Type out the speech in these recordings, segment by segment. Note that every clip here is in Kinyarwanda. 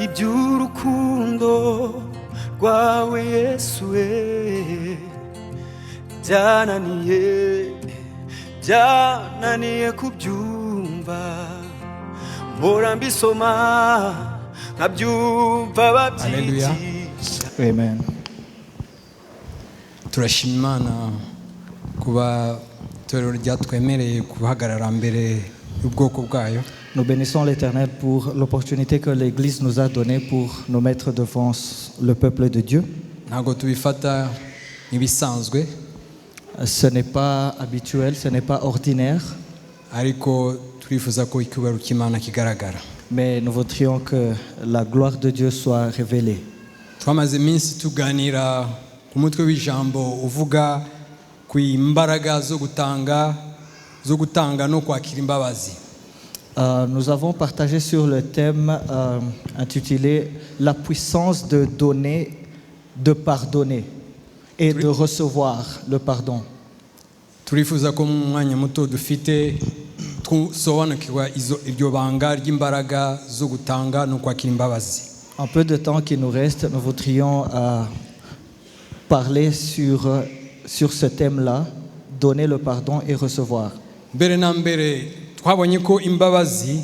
iby'urukundo rwawe Yesu we byananiye kubyumva mpora mbisoma nkabyumva babyigisha. Amen. turashima Imana kuba itorero ryatwemereye guhagarara mbere y'ubwoko bwayo. Nous bénissons l'Éternel pour l'opportunité que l'Église nous a donnée pour nous mettre devant le peuple de Dieu. Ntabwo tubifata nk'ibisanzwe, Ce n'est pas habituel, ce n'est pas ordinaire, ariko turifuza ko icyubahiro cy'Imana kigaragara. mais nous voudrions que la gloire de Dieu soit révélée. Twamaze iminsi tuganira ku mutwe w'ijambo uvuga ku imbaraga zo gutanga no kwakira imbabazi. Nous avons partagé sur le thème intitulé « La puissance de donner, de pardonner et de recevoir le pardon ». Turifuza ko mu mwanya muto dufite tusobanukirwa iryo banga ry'imbaraga zo gutanga no kwakira imbabazi. En peu de temps qui nous reste, nous voudrions parler sur ce thème-là, donner le pardon et recevoir. Mbere na mbere twabonye ko imbabazi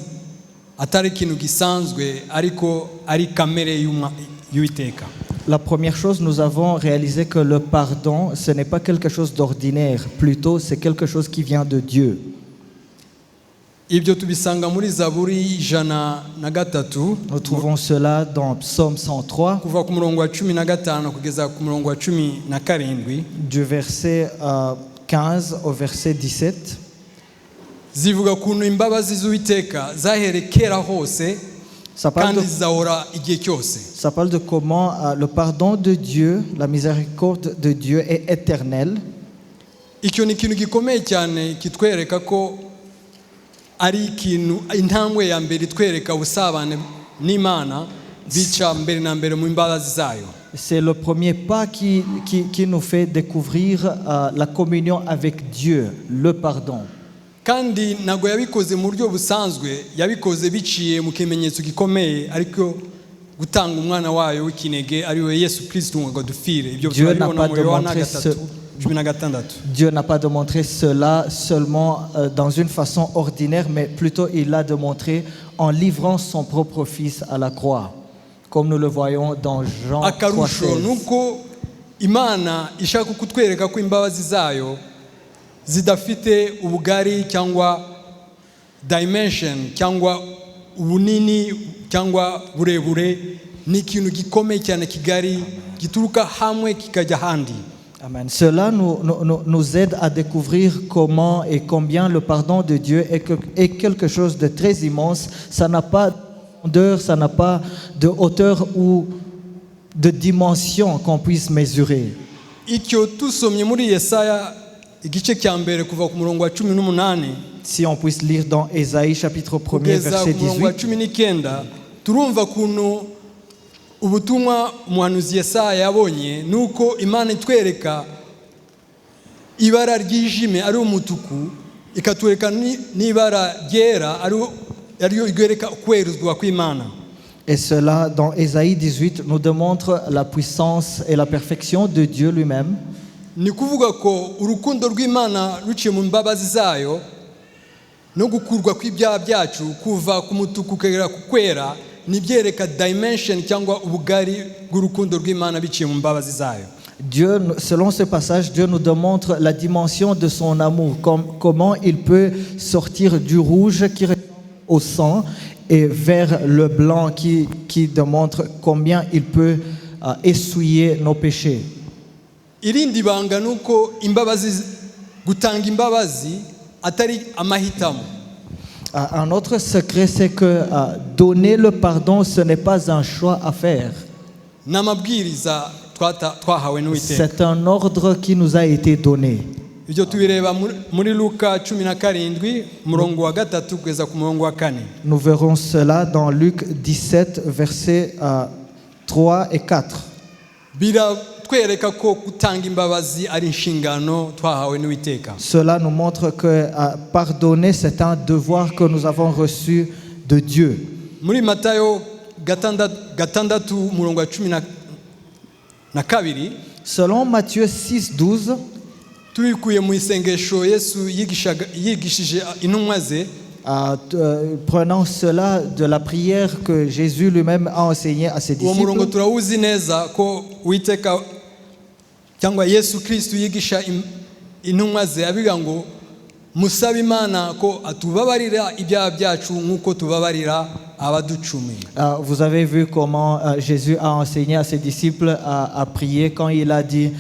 atari ikintu gisanzwe ariko ari kamere y'Uwiteka. La première chose, nous avons réalisé que le pardon, ce n'est pas quelque chose d'ordinaire, plutôt c'est quelque chose qui vient de Dieu. Ibyo tubisanga muri Zaburi 103. Nous trouvons cela dans Psaume 103, kuva ku murongo wa 15 kugeza ku murongo wa 17, du verset 15 au verset 17. zivuga kuntu imbabazi z'Uwiteka zahere kera hose kandi zizahora igihe cyose. Ça parle de comment le pardon de Dieu, la miséricorde de Dieu est éternelle. Icyo ni ikintu gikomeye cyane kitwereka ko ari ikintu intambwe ya mbere itwereka ubusabane n'Imana bica mbere na mbere mu imbabazi zayo. C'est le premier pas qui nous fait découvrir la communion avec Dieu, le pardon. Kandi ntago yabikoze mu buryo busanzwe, yabikoze biciye mu kimenyetso gikomeye ariko gutanga umwana wayo w'ikinege ari we Yesu Kristo ngo dupfire. Ibyo byabibona mu Yohana 3:16. Dieu n'a pas démontré cela seulement dans une façon ordinaire, mais plutôt il l'a démontré en livrant son propre fils à la croix, comme nous le voyons dans Jean 3:16. Nuko Imana ishaka kutwereka ko imbabazi zayo zidafite ubugari cyangwa dimension cyangwa ubunini cyangwa burebure, ni ikintu gikomeye cyane kigari gituruka hamwe kikajya handi. Amen. Cela nous aide à découvrir comment et combien le pardon de Dieu est quelque chose de très immense. Ça n'a pas de grandeur, ça n'a pas de hauteur ou de dimension qu'on puisse mesurer. Icyo tusomye muri Yesaya igice cya mbere kuva ku murongo wa 18, si on puisse lire dans Ésaïe chapitre 1er verset 18, turumva kuntu ubutumwa umuhanuzi Yesaya yabonye nuko Imana itwereka ibara ryijime ari umutuku, ikatwereka n'ibara ryera ariyo igwereka kweruzwa kw'Imana. Et cela dans Ésaïe 18 nous démontre la puissance et la perfection de Dieu lui-même. Ni kuvuga ko urukundo rw'Imana ruciye mu mbabazi zayo no gukurwa kw'ibyaha byacu kuva ku mutuku kugera ku kwera, nibyereka dimension cyangwa ubugari bw'urukundo rw'Imana biciye mu mbabazi zayo. Dieu, selon ce passage, Dieu nous démontre la dimension de son amour, comment il peut sortir du rouge qui ressemble au sang et vers le blanc qui démontre combien il peut essuyer nos péchés. Irindi banga nuko imbabazi gutanga imbabazi atari amahitamo. Un autre secret, c'est que donner le pardon, ce n'est pas un choix à faire. N'amabwiriza twahawe n'Uwiteka. C'est un ordre qui nous a été donné. Ibyo tubireba muri Luka 17 murongo wa 3 kugeza ku murongo wa 4. Nous verrons cela dans Luc 17 versets 3 et 4. Biratwereka ko gutanga imbabazi ari inshingano twahawe n'Uwiteka. Cela nous montre que pardonner, c'est un devoir que nous avons reçu de Dieu. Muri Matayo gatandatu umurongo wa 12 Selon Matthieu 6:12, tubikuye mu isengesho Yesu yigishije intumwa ze, prenant cela de la prière que Jésus lui-même a enseignée à ses uwo murongo disciples. turawuzi neza ko Uwiteka cyangwa Yesu Kristo yigisha intumwa ze abiga ngo musaba Imana ko atubabarira ibyaha byacu nk'uko tubabarira abaducumuye. Vous avez vu comment Jésus a enseigné à ses disciples à prier quand il a dit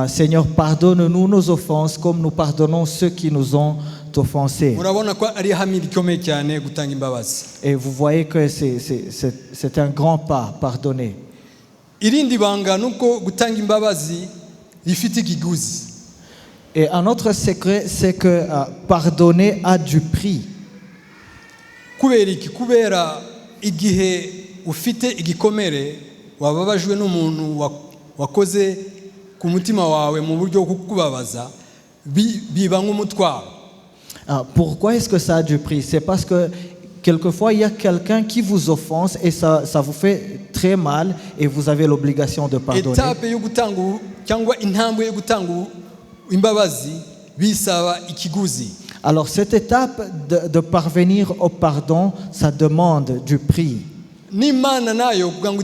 Seigneur, pardonne-nous nos offenses comme nous pardonnons ceux qui nous ont offensés. Murabona ko ari ihame rikomeye cyane gutanga imbabazi. Et vous voyez que c'est un grand pas, pardonner. Irindi banga nuko gutanga imbabazi rifite ikiguzi. Et un autre secret, c'est que pardonner a du prix. Kubera iki? Kubera igihe ufite igikomere wababajwe n'umuntu wakoze ku mutima wawe mu buryo bwo kukubabaza, biba nk'umutwaro. Pourquoi est-ce que ça a du prix? C'est parce que quelquefois il y a quelqu'un qui vous offense et ça vous fait très mal et vous avez l'obligation de pardonner. Etape yo gutanga cyangwa intambwe yo gutanga imbabazi bisaba ikiguzi. Alors cette étape de parvenir au pardon, ça demande du prix. N'Imana nayo kugira ngo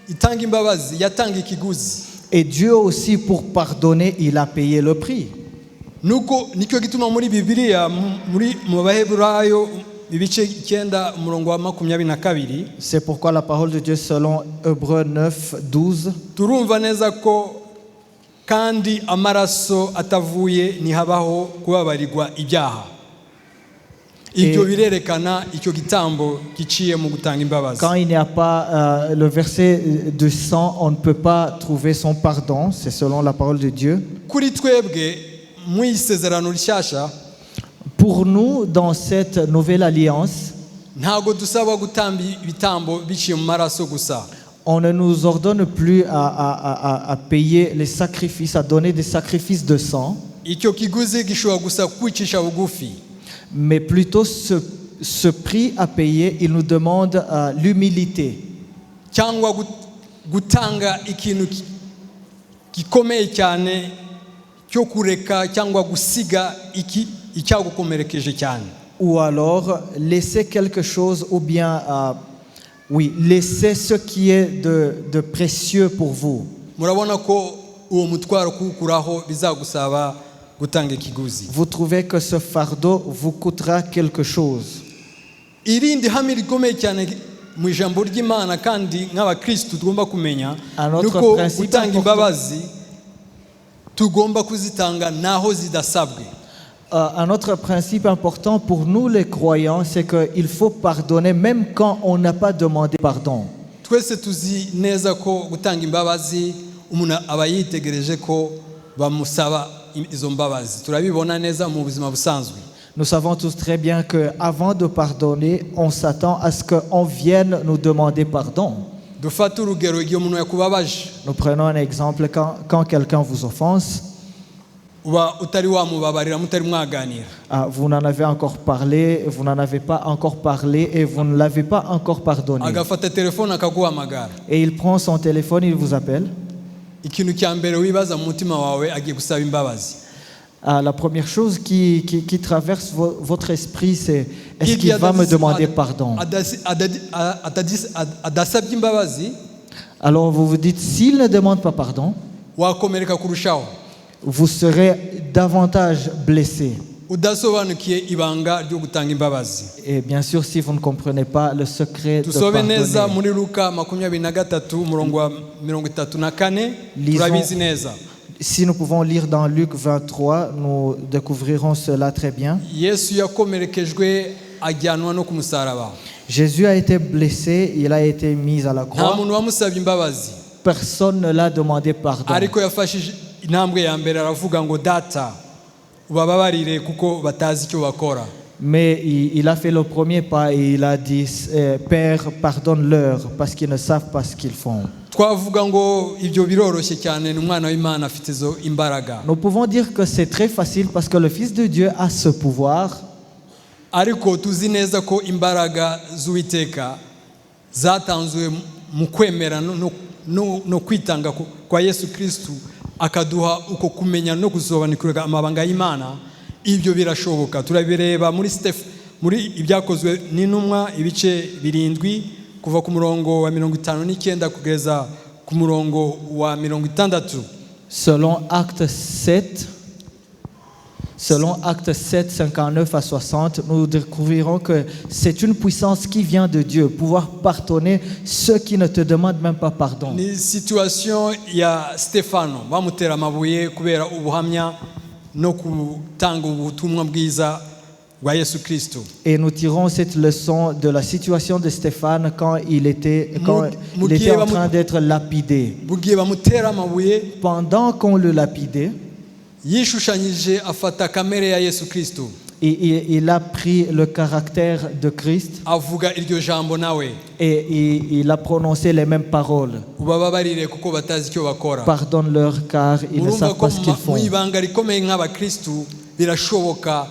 itange imbabazi yatanga ikiguzi. Et Dieu aussi, pour pardonner, il a payé le prix. Nuko nicyo gituma muri Bibiliya muri mu Baheburayo ibice 9 umurongo wa 22 C'est pourquoi la parole de Dieu selon Hébreux 9:12 turumva neza ko kandi amaraso atavuye ntihabaho kubabarirwa ibyaha. Ibyo birerekana icyo gitambo giciye mu gutanga imbabazi. Quand il n'y a pas le verset du sang, on ne peut pas trouver son pardon. C'est selon la parole de Dieu. Kuri twebwe mu isezerano rishyashya, pour nous, dans cette nouvelle alliance, ntago dusaba gutamba ibitambo biciye mu maraso gusa. On ne nous ordonne plus à payer les sacrifices, à donner des sacrifices de sang, Icyo kiguzi gishobora gusa kwicisha bugufi. mais plutôt ce prix à payer, il nous demande l'humilité. Cyangwa gutanga ikintu gikomeye cyane cyo kureka cyangwa gusiga icyagukomerekeje cyane. Ou alors laisser quelque chose, ou bien laisser ce qui est de précieux pour vous. Murabona ko uwo mutwaro kuwukuraho bizagusaba gutanga ikiguzi. Vous trouvez que ce fardeau vous coûtera quelque chose. Irindi hame rikomeye cyane mu ijambo ry'Imana kandi nk'abakristo tugomba kumenya nuko gutanga imbabazi tugomba kuzitanga naho zidasabwe. Un autre principe important pour nous les croyants, c'est qu'il faut pardonner même quand on n'a pas demandé pardon. Twese tuzi neza ko gutanga imbabazi umuntu aba yitegereje ko bamusaba izo mbabazi. Turabibona neza mu buzima busanzwe. Nous savons tous très bien qu'avant de pardonner, on s'attend à ce qu'on vienne nous demander pardon. Dufate urugero igihe umuntu yakubabaje. Nous prenons un exemple quand quelqu'un vous offense. Uba utari wamubabarira mutari mwaganira. Vous n'en avez encore parlé, vous n'en avez pas encore parlé et vous ne l'avez pas encore pardonné. Agafata telefone akaguhamagara. Et il prend son téléphone, il vous appelle. Ikintu cya mbere wibaza mu mutima wawe agiye gusaba imbabazi. La première chose qui traverse votre esprit, c'est est-ce qu'il va me demander pardon? Adasabye imbabazi. Alors vous vous dites, s'il ne demande pas pardon, wakomereka kurushaho. Vous serez davantage blessé. Udasobanukiye ibanga ryo gutanga imbabazi. Et bien sûr, si vous ne comprenez pas le secret de Tusobe neza pardonner, muri Luka 23 umurongo wa 34 turabizi neza. si nous pouvons lire dans Luc 23, nous découvrirons cela très bien. Yesu yakomerekejwe ajyanwa no kumusaraba. Jésus a été blessé, il a été mis à la Nta croix. muntu wamusabye imbabazi. Personne ne l'a demandé pardon. Ariko yafashije intambwe ya mbere aravuga ngo data ubababarire kuko batazi icyo bakora. Mais il a fait le premier pas et il a dit Père, pardonne-leur parce qu'ils ne savent pas ce qu'ils font. Twavuga ngo ibyo biroroshye cyane n'umwana w'Imana afite zo imbaraga. Nous pouvons dire que c'est très facile parce que le Fils de Dieu a ce pouvoir. Ariko tuzi neza ko imbaraga z'Uwiteka zatanzwe mu kwemera no kwitanga kwa Yesu Kristo akaduha uko kumenya no kuzobanukirwa amabanga y'Imana. Ibyo birashoboka. Turabireba muri ibyakozwe n'intumwa ibice 7 kuva ku murongo wa 59 kugeza ku murongo wa 60. Selon Actes 7, 59 à 60, nous découvrirons que c'est une puissance qui vient de Dieu, pouvoir pardonner ceux qui ne te demandent même pas pardon. Ni situation ya Stefano bamutera amabuye kubera ubuhamya no kutanga ubutumwa bwiza bwa Yesu Kristo. Et nous tirons cette leçon de la situation de Stéphane quand il était en train d'être lapidé. Bugiye bamutera amabuye Pendant qu'on le lapidait, yishushanyije afata kamere ya Yesu Kristo. Il a pris le caractère de Christ Avuga iryo jambo nawe. et il a prononcé les mêmes paroles. Ubababarire kuko batazi icyo bakora. Pardonne-leur car ils ne savent pas ce qu'ils font. Mu ibanga rikomeye nk'abakristo birashoboka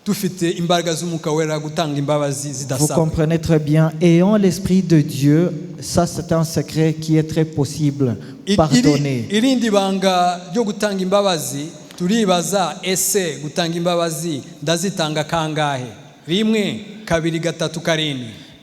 dufite imbaraga z'Umwuka Wera gutanga imbabazi Vous zidasabwa. comprenez très bien. Ayant l'Esprit de Dieu, ça c'est un secret qui est très possible. Pardonner. Irindi banga ryo gutanga imbabazi turibaza ese gutanga imbabazi ndazitanga kangahe? 1 2 3 4.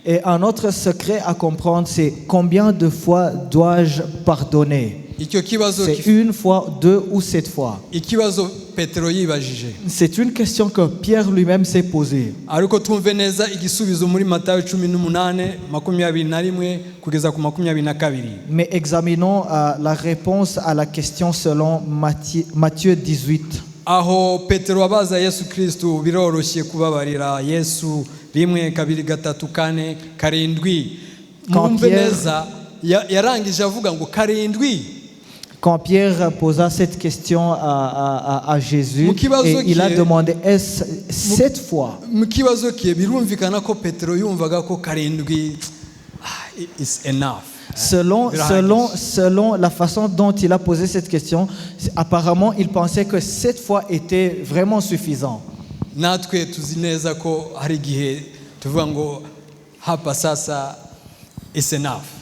Et un autre secret à comprendre, c'est combien de fois dois-je pardonner? Icyo kibazo C'est une fois, 2 ou 7 fois. ikibazo Petero yibajije. C'est une question que Pierre lui-même s'est posée. Ariko twumve neza igisubizo muri Matayo 18:21 kugeza ku 22. Mais examinons la réponse à la question selon Matthieu 18. Aho Petero abaza Yesu Kristo biroroshye kubabarira Yesu 1 2 3 4 7. Mwumve neza yarangije avuga ngo 7. Quand Pierre posa cette question à Jésus, et il a demandé est-ce 7 fois? Mu kibazo kiye birumvikana ko Petero yumvaga ko 7 is enough. Selon la façon dont il a posé cette question, apparemment il pensait que 7 fois était vraiment suffisant. Natwe tuzi neza ko hari gihe tuvuga ngo hapa sasa is enough.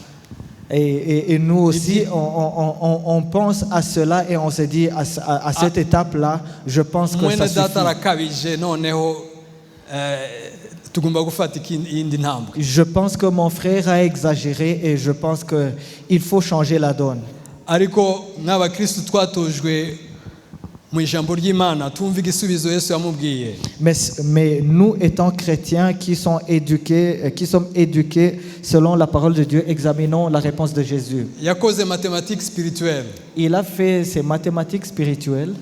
Et nous aussi, on pense à cela et on se dit à cette étape-là, je pense que ça suffit. Je pense que mon frère a exagéré et je pense qu'il faut changer la donne. Mais nous étant chrétiens qui sommes éduqués selon la parole de Dieu, examinons la réponse de Jésus. Il a fait ses mathématiques spirituelles.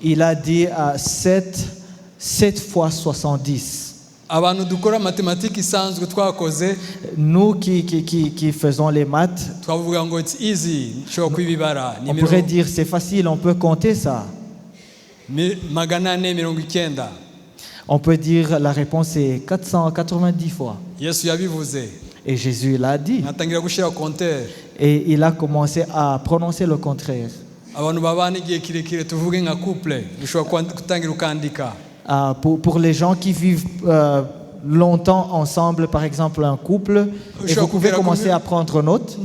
Il a dit 7 fois 70. Nous qui faisons les maths, on pourrait dire c'est facile, on peut compter ça. On peut dire la réponse est 490 fois. Et Jésus l'a dit. Et il a commencé à prononcer le contraire. Pour les gens qui vivent longtemps ensemble, par exemple un couple, et vous pouvez commencer à prendre note.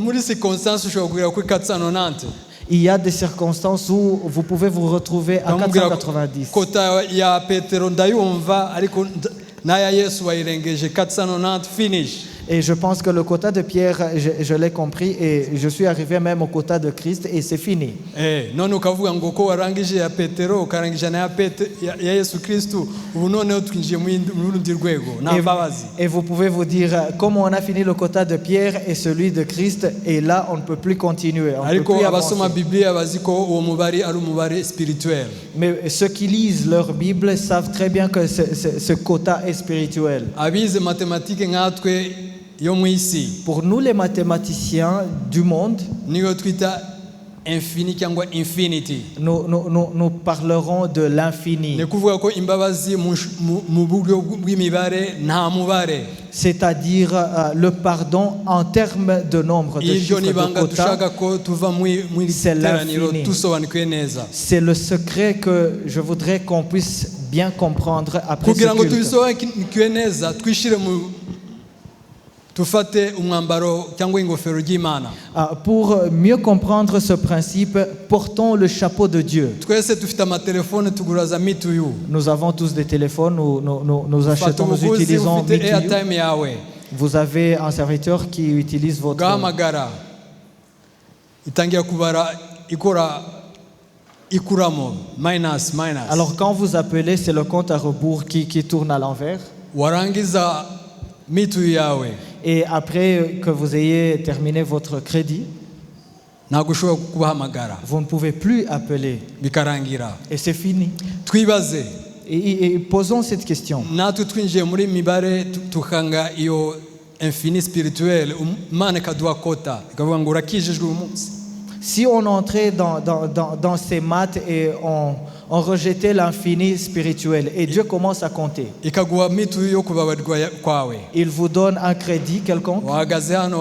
Il y a des circonstances où vous pouvez vous retrouver à 490. Et je pense que le quota de Pierre, je l'ai compris et je suis arrivé même au quota de Christ et c'est fini. Et vous pouvez vous dire, comme on a fini le quota de Pierre et celui de Christ, et là on ne peut plus continuer. On peut plus avancer. Mais ceux qui lisent leur Bible savent très bien que ce quota est spirituel. Pour nous les mathématiciens du monde, nous parlerons de l'infini. C'est-à-dire le pardon en termes de nombre de chiffres de quota. C'est l'infini. C'est le secret que je voudrais qu'on puisse bien comprendre après ce kugira ngo culte. tubisobanukiwe neza twishire mu tufate umwambaro cyangwa ingofero y'Imana. Pour mieux comprendre ce principe, portons le chapeau de Dieu. Twese dufite amatelefone tugura za mituyu. Nous avons tous des téléphones, nous Fata achetons, nous umuguzi utilisons ufite MeToo. airtime yawe. Vous avez un serviteur qui utilise votre... Gahamagara itangira kubara ikora ikuramo minus. Alors quand vous appelez, c'est le compte à rebours qui tourne à l'envers. Warangiza mituyu yawe Et après que vous ayez terminé votre crédit, ntabwo ushobora kubahamagara vous ne pouvez plus appeler. bikarangira. Et c'est fini. Twibaze Et posons cette question. natwe twinjiye muri mibare tukanga iyo infini spirituel Imana ikaduha kota ikavuga ngo urakijijwe uyu munsi. Si on entrait dans ces maths et on rejetait l'infini spirituel, et Dieu commence à compter, ikaguha mituyu yo kubabarirwa kwawe. il vous donne un crédit quelconque. Wahagaze hano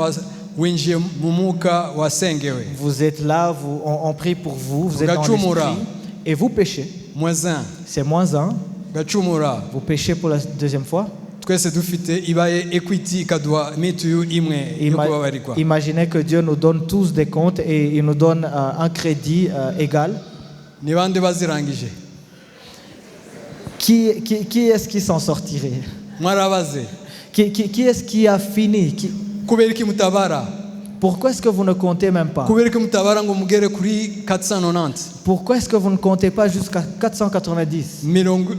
winjiye mu mwuka wasengewe. Vous êtes là, on prie pour vous, vous êtes dans Ugacumura. l'esprit, et vous péchez. Mwezin C'est -1, gacumura vous péchez pour la deuxième fois. twese dufite ibaye equity ikaduha mituyu imwe yo kubabarirwa. Imaginez que Dieu nous donne tous des comptes et il nous donne un crédit égal. Ni bande bazirangije Qui est-ce qui s'en sortirait? mwarabaze Qui est-ce qui a fini? kubera iki mutabara Pourquoi est-ce que vous ne comptez même pas? kubera iki mutabara ngo mugere kuri 490 Pourquoi est-ce que vous ne comptez pas jusqu'à 490?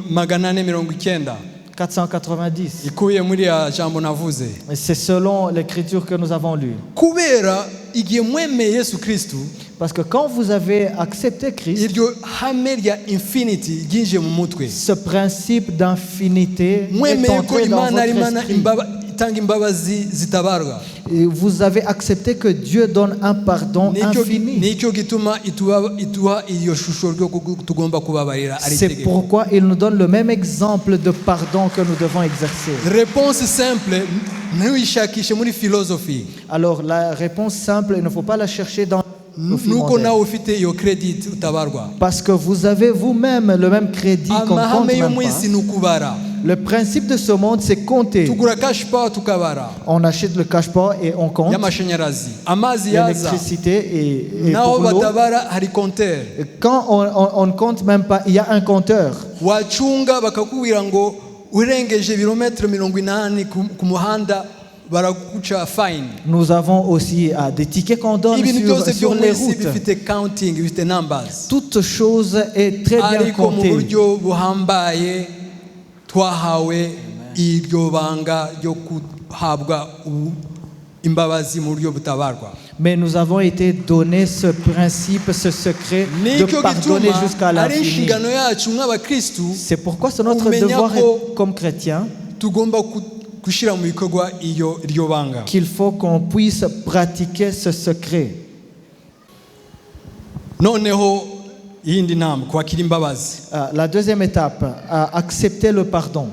magana ane mirongo icyenda 490. ikuye muri ya jambo navuze. C'est selon l'écriture que nous avons lue. Kubera igihe mwemeye Yesu Kristo Parce que quand vous avez accepté Christ, iryo hame rya infinity ryinjiye mu mutwe. ce principe d'infinité est Mwemeye ko entré dans Imana ari votre Imana esprit. itanga imbabazi zitabarwa. Et vous avez accepté que Dieu donne un pardon infini. Nicyo gituma ituha iyo shusho ryo tugomba kubabarira ari C'est tegeko. pourquoi il nous donne le même exemple de pardon que nous devons exercer. Réponse simple, ntuyishakishe muri philosophy. Alors la réponse simple, il ne faut pas la chercher dans Nuko nawe ufite iyo credit utabarwa. parce que vous avez vous-même le même crédit qu'on compte Amahame yo même mu pas. isi nukubara. Le principe de ce monde, c'est compter. Tugura cash power tukabara. On achète le cash-power et on compte Y'amashanyarazi. Amazi yaza. l'électricité et Naho pour l'eau. batabara hari compteur. Quand on ne compte même pas, il y a un compteur. Wacunga bakakubwira ngo urengeje ibirometero 80 ku muhanda baraguca fine. Nous avons aussi des tickets qu'on donne Ibintu byose sur byo les mu isi routes. bifite counting, bifite numbers. Toute chose est très bien Ariko mu comptée. buryo buhambaye twahawe iryo banga ryo kuhabwa imbabazi mu buryo butabarwa. Mais nous avons été donnés ce principe, ce secret de Nicyo pardonner gituma jusqu'à ari l'infini. inshingano yacu nk'abakristu C'est pourquoi c'est notre Umenya devoir ko comme chrétiens tugomba gushyira mu bikorwa iryo banga. qu'il faut qu'on puisse pratiquer ce secret. Noneho yindi ntambwe kwakira imbabazi. La deuxième étape, accepter le pardon.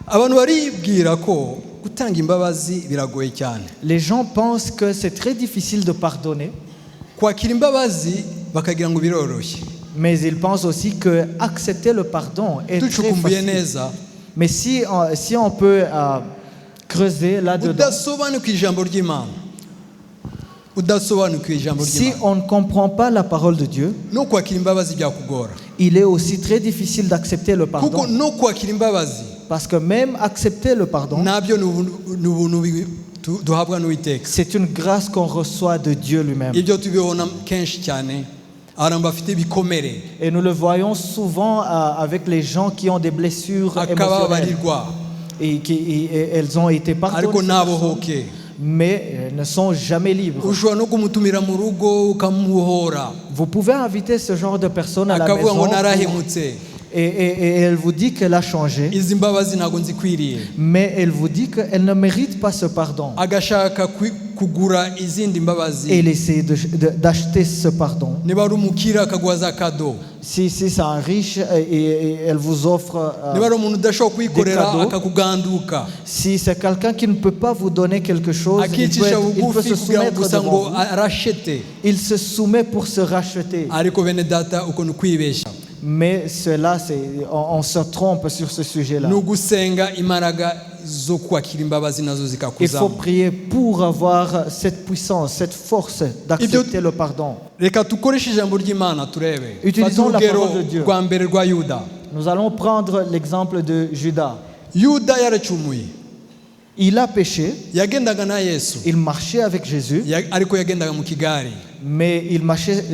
Abantu baribwira ko gutanga imbabazi biragoye cyane. Les gens pensent que c'est très difficile de pardonner, Kwakira imbabazi bakagira ngo biroroshye. mais ils pensent aussi que accepter le pardon est très Ducukumbuye facile. neza Mais si on peut creuser là-dedans, udasobanukiwe ijambo ry'Imana. Udasobanukiwe ijambo si ry'Imana. on ne comprend pas la parole de Dieu, No kwakira imbabazi byakugora. il est aussi très difficile d'accepter le Kuko pardon. no kwakira imbabazi Parce que même accepter le pardon, nabyo ni ubuntu duhabwa n'Uwiteka. c'est une grâce qu'on reçoit de Dieu lui-même. Ibyo tubibona kenshi cyane abantu bafite ibikomere Et nous le voyons souvent avec les gens qui ont des blessures émotionnelles akababarirwa et elles ont été ariko pardonnées, nabohoke. mais ne sont jamais libres. Ushobora no kumutumira mu rugo ukamuhora Vous pouvez inviter ce genre de personnes à la akavuga ngo maison narahemutse. et elle vous dit qu'elle a changé, Izi mbabazi ntabwo nzikwiriye. mais elle vous dit qu'elle ne mérite pas ce pardon. Agashaka kugura izindi Et mbabazi. elle essaie d'acheter ce pardon. Niba ari umukire akaguha za kado. Si c'est un riche et elle vous offre, Niba ari umuntu udashobora kuyikorera cadeaux. akakuganduka. si c'est quelqu'un qui ne peut pas vous donner quelque chose, il peut, Akicisha il peut bugufi se kugira ngo soumettre gusa devant ngo vous. arashete. Il se soumet pour se racheter. Ariko bene data uko ni ukwibeshya. Mais cela, on se trompe sur ce sujet-là. ni ugusenga imbaraga zo kwakira imbabazi nazo Il faut zikakuzamo. prier pour avoir cette puissance, cette force d'accepter le pardon. Reka dukoreshe ijambo ry'Imana turebe. Utilisons Fata la urugero parole de Dieu. rwa mbere rwa Yuda. Nous allons prendre l'exemple de Judas. Yuda yaracumuye, Il a péché, yagendaga na Yesu, il marchait avec Jésus, ariko yagendaga mu kigari. mais il marchait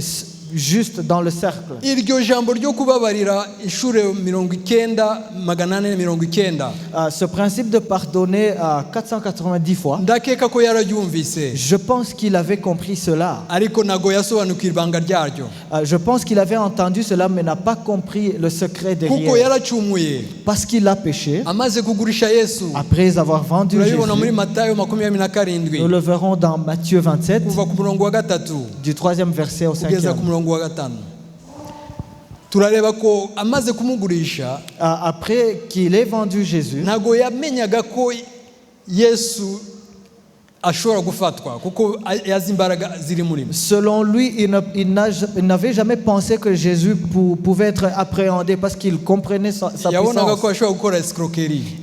juste dans le cercle. Iryo jambo ryo kubabarira inshuro 9,890, Ce principe de pardonner à 490 fois, ndakeka ko yararyumvise, je pense qu'il avait compris cela. ariko nago yasobanukira ibanga ryaryo, Je pense qu'il avait entendu cela, mais n'a pas compris le secret kuko derrière. yaracumuye. Parce qu'il a péché, Amaze kugurisha Yesu, après avoir vendu turabibona muri Jésus. Matayo 27, Nous le verrons dans Matthieu 27, kuva ku murongo wa 3 du 3e verset au kugeza 5e. ku murongo wa 5. Turareba ko amaze kumugurisha, Après qu'il ait vendu Jésus, ntago yamenyaga ko Yesu ashobora gufatwa kuko yazi imbaraga ziri muri we. selon lui, il n'avait jamais pensé que Jésus pouvait être appréhendé parce qu'il comprenait sa Yabonaga puissance. ko ashobora gukora escroquerie,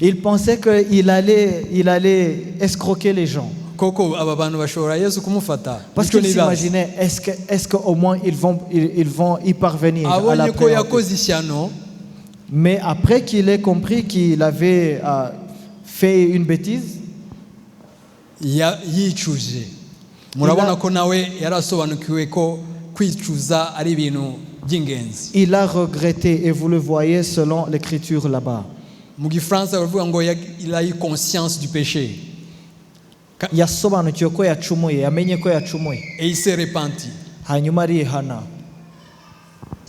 Il pensait qu'il allait escroquer les gens. koko aba bantu bashobora Yesu kumufata. Parce Icyo qu'il nibaza. s'imaginait, est-ce qu'au moins ils vont y parvenir à Abonye ko l'appréhender. yakoze ishyano, Mais après qu'il ait compris qu'il avait fait une bêtise, yicuje. Murabona ko nawe yarasobanukiwe ko kwicuza ari ibintu by'ingenzi. il a regretté, et vous le voyez selon l'écriture là-bas. Mu Gifaransa baravuga ngo il a eu conscience du péché Yasobanukiwe ko yacumuye, yamenye ko yacumuye, et il s'est repenti. hanyuma arihana.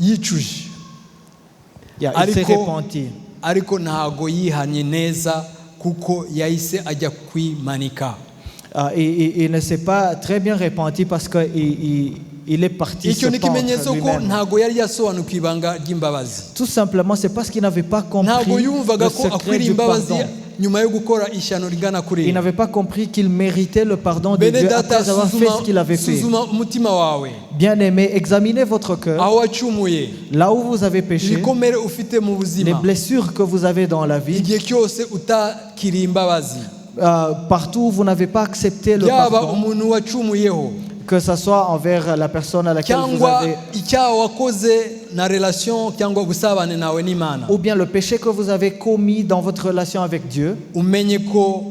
Yicuje, Il s'est Ariko- repenti. ariko ntago yihanye neza kuko yahise ajya kwimanika. Il ne s'est pas très bien repenti parce qu'il est parti se Icyo ni pendre ikimenyetso ko lui-même. ntago yari yasobanukiwe ibanga ry'imbabazi. Tout simplement, c'est parce qu'il n'avait pas Ntago compris yumvaga le ko secret akwiriye du imbabazi pardon. nyuma yo gukora ishyano rigana kuri. Il n'avait pas compris qu'il méritait le pardon de Bene Dieu data, après avoir fait ce qu'il avait fait. suzuma umutima wawe, Bien-aimé, examinez votre cœur. aho wacumuye, Là où vous avez péché, ibikomere ufite mu les buzima, blessures que vous avez dans la vie, igihe cyose utakiriye imbabazi, partout où vous n'avez pas accepté le yaba pardon, umuntu wacumuyeho que ce soit envers la personne à laquelle vous cyangwa avez, icyaha wakoze na relation cyangwa ubusabane nawe n'Imana, ou bien le péché que vous avez commis dans votre relation avec Dieu, umenye ko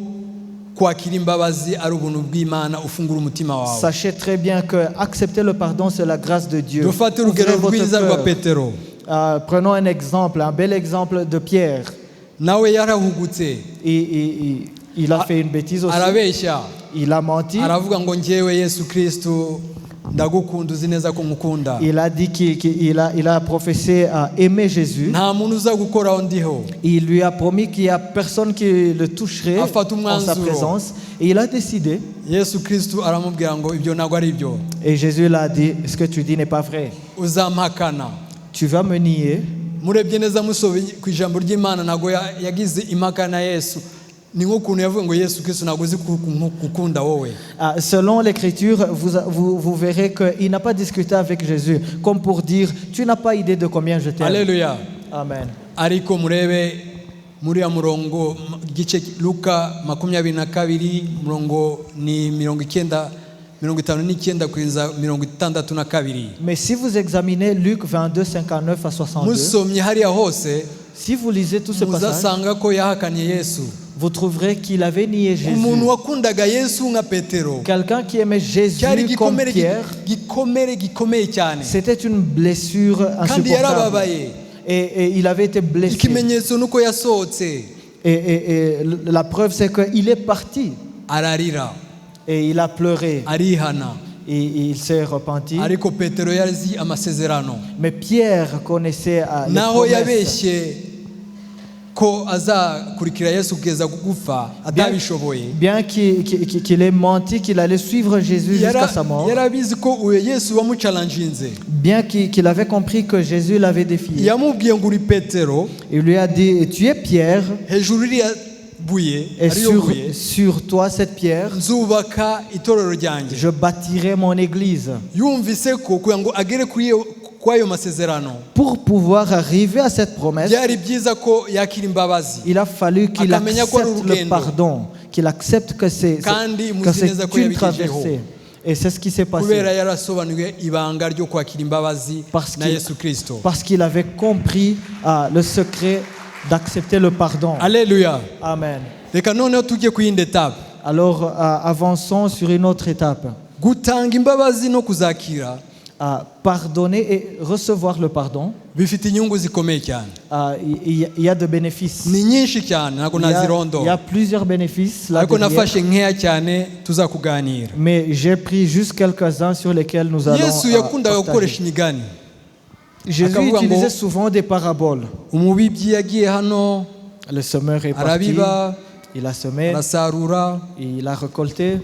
kwakira imbabazi ari ubuntu bw'Imana, ufungura umutima wawe. sachez très bien que accepter le pardon, c'est la grâce de Dieu. Dufate Ouvrez urugero votre rwiza rwa cœur. Petero, Prenons un exemple, un bel exemple de Pierre. nawe yarahugutse, Il a fait une bêtise aussi. arabeshya, Il a menti. aravuga ngo njyewe Yesu Kristo ndagukunda, uzi neza ko ngukunda, Il a dit qu'il a professé à aimer Jésus. nta muntu uza gukoraho ndiho. Il lui a promis qu'il n'y a personne qui le toucherait Afata en sa umwanzuro. présence. Et il a décidé. Yesu Kristo aramubwira ngo ibyo ntabwo ari byo, Et Jésus l'a dit, ce que tu dis n'est pas vrai. uzampakana. Tu vas me nier. Murebye neza musobe ku ijambo ry'Imana, ntabwo yagize impaka na Yesu. Ni nk'ukuntu yavuga ngo Yesu Kristo ntabwo uzi gukunda wowe. Selon l'écriture, vous verrez qu'il n'a pas discuté avec Jésus, comme pour dire, tu n'as pas idée de combien je t'aime. Haleluya. Amen. Ariko murebe muri ya murongo gice Luka 22 murongo ni 59 kugeza 62. Mais si vous examinez Luc 22, 59 à 62, Musomye hariya hose si vous lisez tout ce passage, muzasanga ko yahakanye Yesu. vous trouverez qu'il avait nié Jésus. Umuntu wakundaga Yesu nka Petero, Quelqu'un qui aimait Jésus cyari comme igikomere Pierre, gikomeye cyane, c'était une blessure kandi insupportable. yarababaye. Et il avait été blessé. Ikimenyetso nuko yasohotse Et la preuve, c'est qu'il est parti. ararira, Et il a pleuré. arihana. Et il s'est repenti. Ariko Petero yazi amasezerano, Mais Pierre connaissait les naho promesses. yabeshye ko azakurikira Yesu kugeza gupfa atabishoboye. Bien qu'il ait menti qu'il allait suivre Jésus jusqu'à sa mort, Yarabizi ko uyu Yesu wamucalanginze, bien qu'il avait compris que Jésus l'avait défié, yamubwiye ngo uri Petero, il lui a dit, tu es Pierre, hejuru iriya buye et ariyo buye sur toi cette pierre, nzubaka itorero ryanjye. je bâtirai mon église. Yumvise ko kugira ngo agere kwayo masezerano pour pouvoir arriver à cette promesse, byari byiza ko yakira imbabazi il a fallu qu'il akamenya ko ari accepte le urugendo. pardon, qu'il accepte que Kandi muzi neza ko une yabigejeho. traversée. Et c'est ce qui s'est passé. kubera yarasobanuye ibanga ryo kwakira imbabazi Parce na qu'il- Yesu Kristo. Parce qu'il avait compris le secret d'accepter le pardon. Alléluia. Amen. Reka noneho tujye ku yindi etape. Alors avançons sur une autre étape. Gutanga imbabazi no kuzakira Pardonner et recevoir le pardon, bifite inyungu zikomeye cyane. il y a de bénéfices. Ni nyinshi cyane ntabwo Il y a nazirondora. plusieurs bénéfices là Ariko derrière, nafashe nkeya cyane tuzakuganira. mais j'ai pris juste quelques-uns sur lesquels nous allons Yesu yakundaga partager. gukoresha imigani. Jésus akavuga ngo- utilisait souvent des paraboles. Umubibyi yagiye hano Le semeur est parti, arabiba il a semé, arasarura. il a récolté.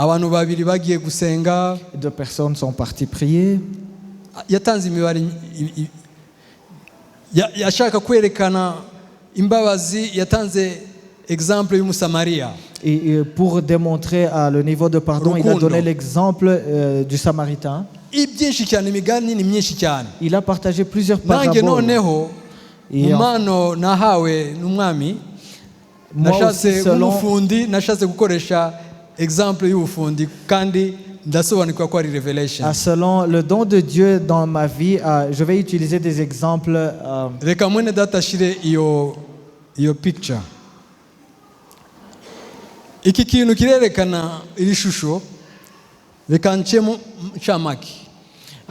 Abantu babiri bagiye gusenga. Deux personnes sont parties prier. Yatanze imibare yashaka kwerekana imbabazi. Yatanze exemple y'umusamariya. Et pour démontrer le niveau de pardon, il a Rukundo. donné l'exemple du Samaritain. Ibyinshi cyane, imigani ni myinshi cyane. Il a partagé plusieurs Nanjye paraboles. noneho Et umano nahawe n'umwami moi aussi, nashatse selon, nk'umufundi nashatse gukoresha exemple y'ubufundi kandi ndasobanukirwa ko ari revelation. selon le don de Dieu dans ma vie, je vais utiliser des exemples. Reka mwene data ashire iyo picture. Iki kintu kirerekana iri shusho. Reka ncemo ncamaki.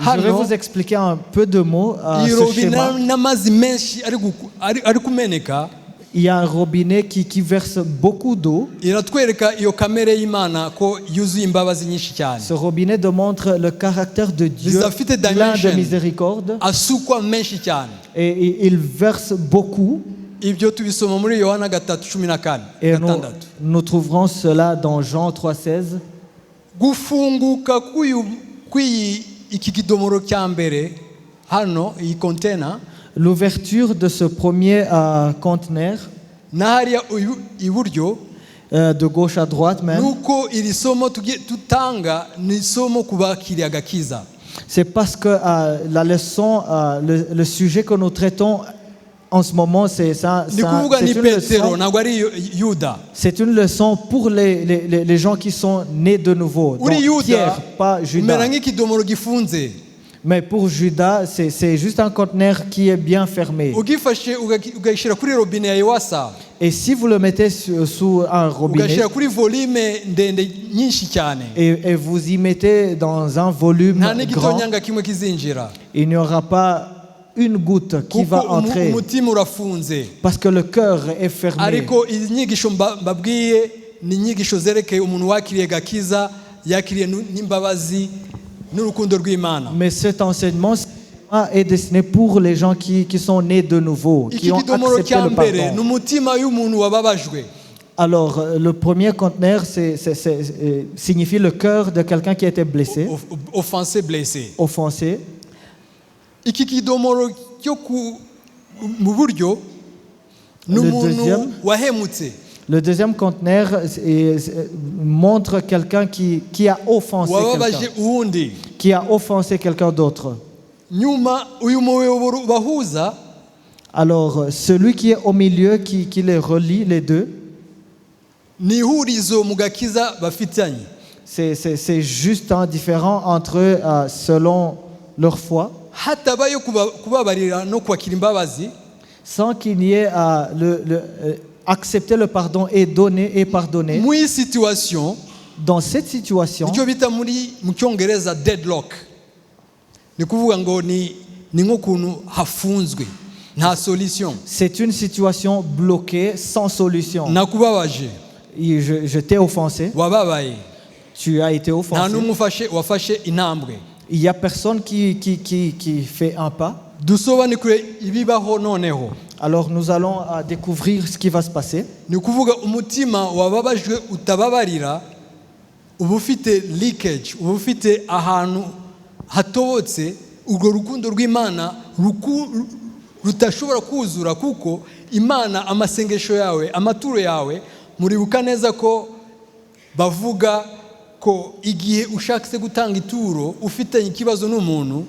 Je vais vous expliquer un peu de mots. Iyi Ce robine schéma. n'amazi menshi ari kumeneka. Il y a un robinet qui verse beaucoup d'eau. Iratwereka iyo kamere y'Imana ko yuzuye imbabazi nyinshi cyane. Ce robinet démontre le caractère de Dieu, Bizafite plein de dimension. miséricorde, Asukwa menshi cyane. et il verse beaucoup. Ibyo tubisoma muri Yohana 3:14. Et nous trouverons cela dans Jean 3,16. Gufunguka iki kidomoro cya mbere hano iyi container L'ouverture de ce premier conteneur, na hariya iburyo de gauche à droite même, nuko iri somo tutanga ni somo kubakiriye agakiza. c'est parce que la leçon, le sujet que nous traitons en ce moment, c'est Ni kuvuga ni une Petero leçon. ntabwo ari Yuda. C'est une leçon pour les gens qui sont nés de nouveau. Donc, Uri Yuda Pierre, pas Judas. umera nk'ikidomoro gifunze. Mais pour Judas, c'est juste un conteneur qui est bien fermé. Ugifashe ugashyira kuri robine ya Ewasa. Et si vous le mettez sous un robinet Ugashyira kuri volume ndende nyinshi cyane. et vous y mettez dans un volume Nta grand, n'igitonyanga kimwe kizinjira. il n'y aura pas une goutte qui va Kuko entrer umutima urafunze. parce que le cœur est fermé. Ariko izi nyigisho mbabwiye ni inyigisho zerekeye umuntu wakiriye gakiza, yakiriye n'imbabazi n'urukundo rw'Imana. Mais cet enseignement est destiné pour les gens qui sont nés de nouveau, qui Iki ont kidomoro accepté cya le mbere pardon. ni umutima y'umuntu wababajwe. Alors, le premier conteneur signifie le cœur de quelqu'un qui a été blessé, Offensé, blessé. offensé. Iki kidomoro cyo mu buryo ni Le umuntu deuxième. wahemutse. Le deuxième conteneur montre quelqu'un qui a offensé wababaje quelqu'un, uwundi. qui a offensé quelqu'un d'autre. Nyuma uyu muyoboro bahuza Alors, celui qui est au milieu, qui les relie, les deux, ni ihurizo mu gakiza bafitanye. c'est juste un différent entre eux selon leur foi, Hatabayo kubabarira no kwakira imbabazi. sans qu'il y ait accepter le pardon et donner et pardonner. Muri iyi situation Dans cette situation, icyo bita mu cyongereza deadlock, ni kuvuga ngo ni nk'ukuntu hafunzwe nta solution. c'est une situation bloquée, sans solution. Nakubabaje, Je t'ai offensé, wababaye, tu as été nta offensé. n'umwe wafashe intambwe. Il n'y a personne qui fait un pas. Dusobanukire ibibaho noneho. Alors nous allons découvrir ce qui va se passer. Ni ukuvuga umutima wababajwe utababarira uba ufite leakage, uba ufite ahantu hatobotse, urwo rukundo rw'Imana rutashobora kuzura, kuko Imana amasengesho yawe, amaturo yawe, muribuka neza ko bavuga ko igihe ushakse gutanga ituro ufitanye ikibazo n'umuntu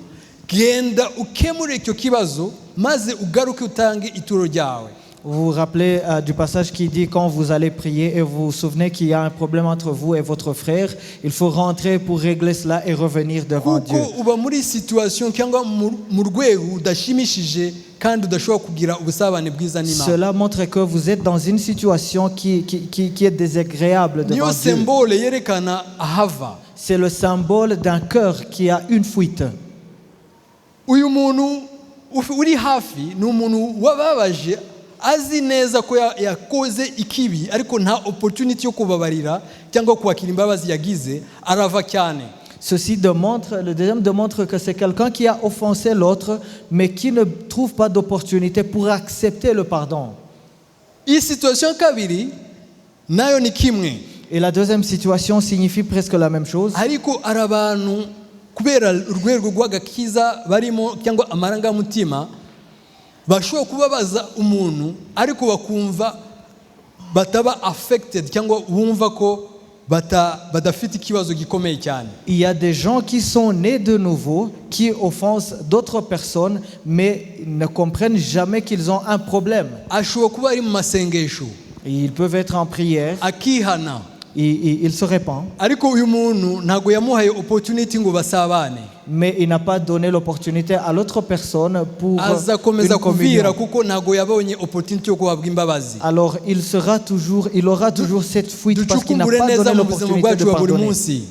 genda ukemure icyo kibazo maze ugaruke utange ituro ryawe. Vous vous rappelez du passage qui dit quand vous allez prier et vous vous souvenez qu'il y a un problème entre vous et votre frère, il faut rentrer pour régler cela et revenir devant Dieu. Kuko uba muri situation cyangwa mu rwego udashimishije kandi udashobora kugira ubusabane bwiza n'Imana. Cela montre que vous êtes dans une situation qui est désagréable devant Niyo Dieu. symbole yerekana ahava. C'est le symbole d'un cœur qui a une fuite. Uyu muntu uri hafi ni umuntu wababaje azi neza ko yakoze ikibi ariko nta opportunity yo kubabarira cyangwa kwakira imbabazi yagize arava cyane. Le deuxième démontre que c'est quelqu'un qui a offensé l'autre mais qui ne trouve pas d'opportunité pour accepter le pardon. Iyi situation kabiri nayo ni kimwe. Et la deuxième situation signifie presque la même chose. Ariko arabantu kubera urwego rw'agakiza barimo cyangwa amarangamutima bashobora kubabaza umuntu ariko bakumva bataba affected cyangwa bumva ko badafite ikibazo gikomeye cyane. Il y a des gens qui sont nés de nouveau, qui offensent d'autres personnes, mais ne comprennent jamais qu'ils ont un problème. Ashobora kuba ari mu masengesho. Ils peuvent être en prière. Akihana. Il se répand. Ariko uyu muntu ntago yamuhaye opportunity ngo basabane. Mais il n'a pas donné l'opportunité à l'autre personne pour azakomeza une kuvira communion. kuko ntago yabonye opportunity yo kuhabwa imbabazi. Alors il aura toujours cette fuite parce qu'il n'a Ducukumbure pas neza donné mu buzima l'opportunité de bwacu bwa buri pardonner. munsi.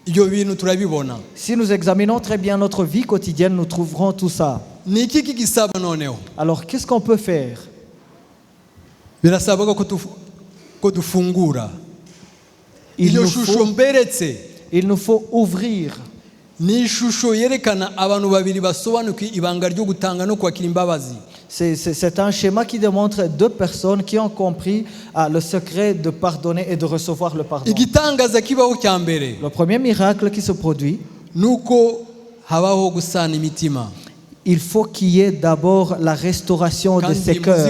Ibyo bintu turabibona. Si nous examinons très bien notre vie quotidienne, nous trouverons tout ça. Ni iki kigisaba noneho? Alors qu'est-ce qu'on peut faire? Birasaba ko dufungura. Il nous faut ouvrir. Ni ishusho yerekana abantu babiri basobanukiye ibanga ryo gutanga no kwakira imbabazi. C'est un schéma qui démontre deux personnes qui ont compris le secret de pardonner et de recevoir le pardon. Igitangaza kibaho cyambere. Le premier miracle qui se produit, nuko habaho gusana imitima. il faut qu'il y ait d'abord la restauration de ces cœurs.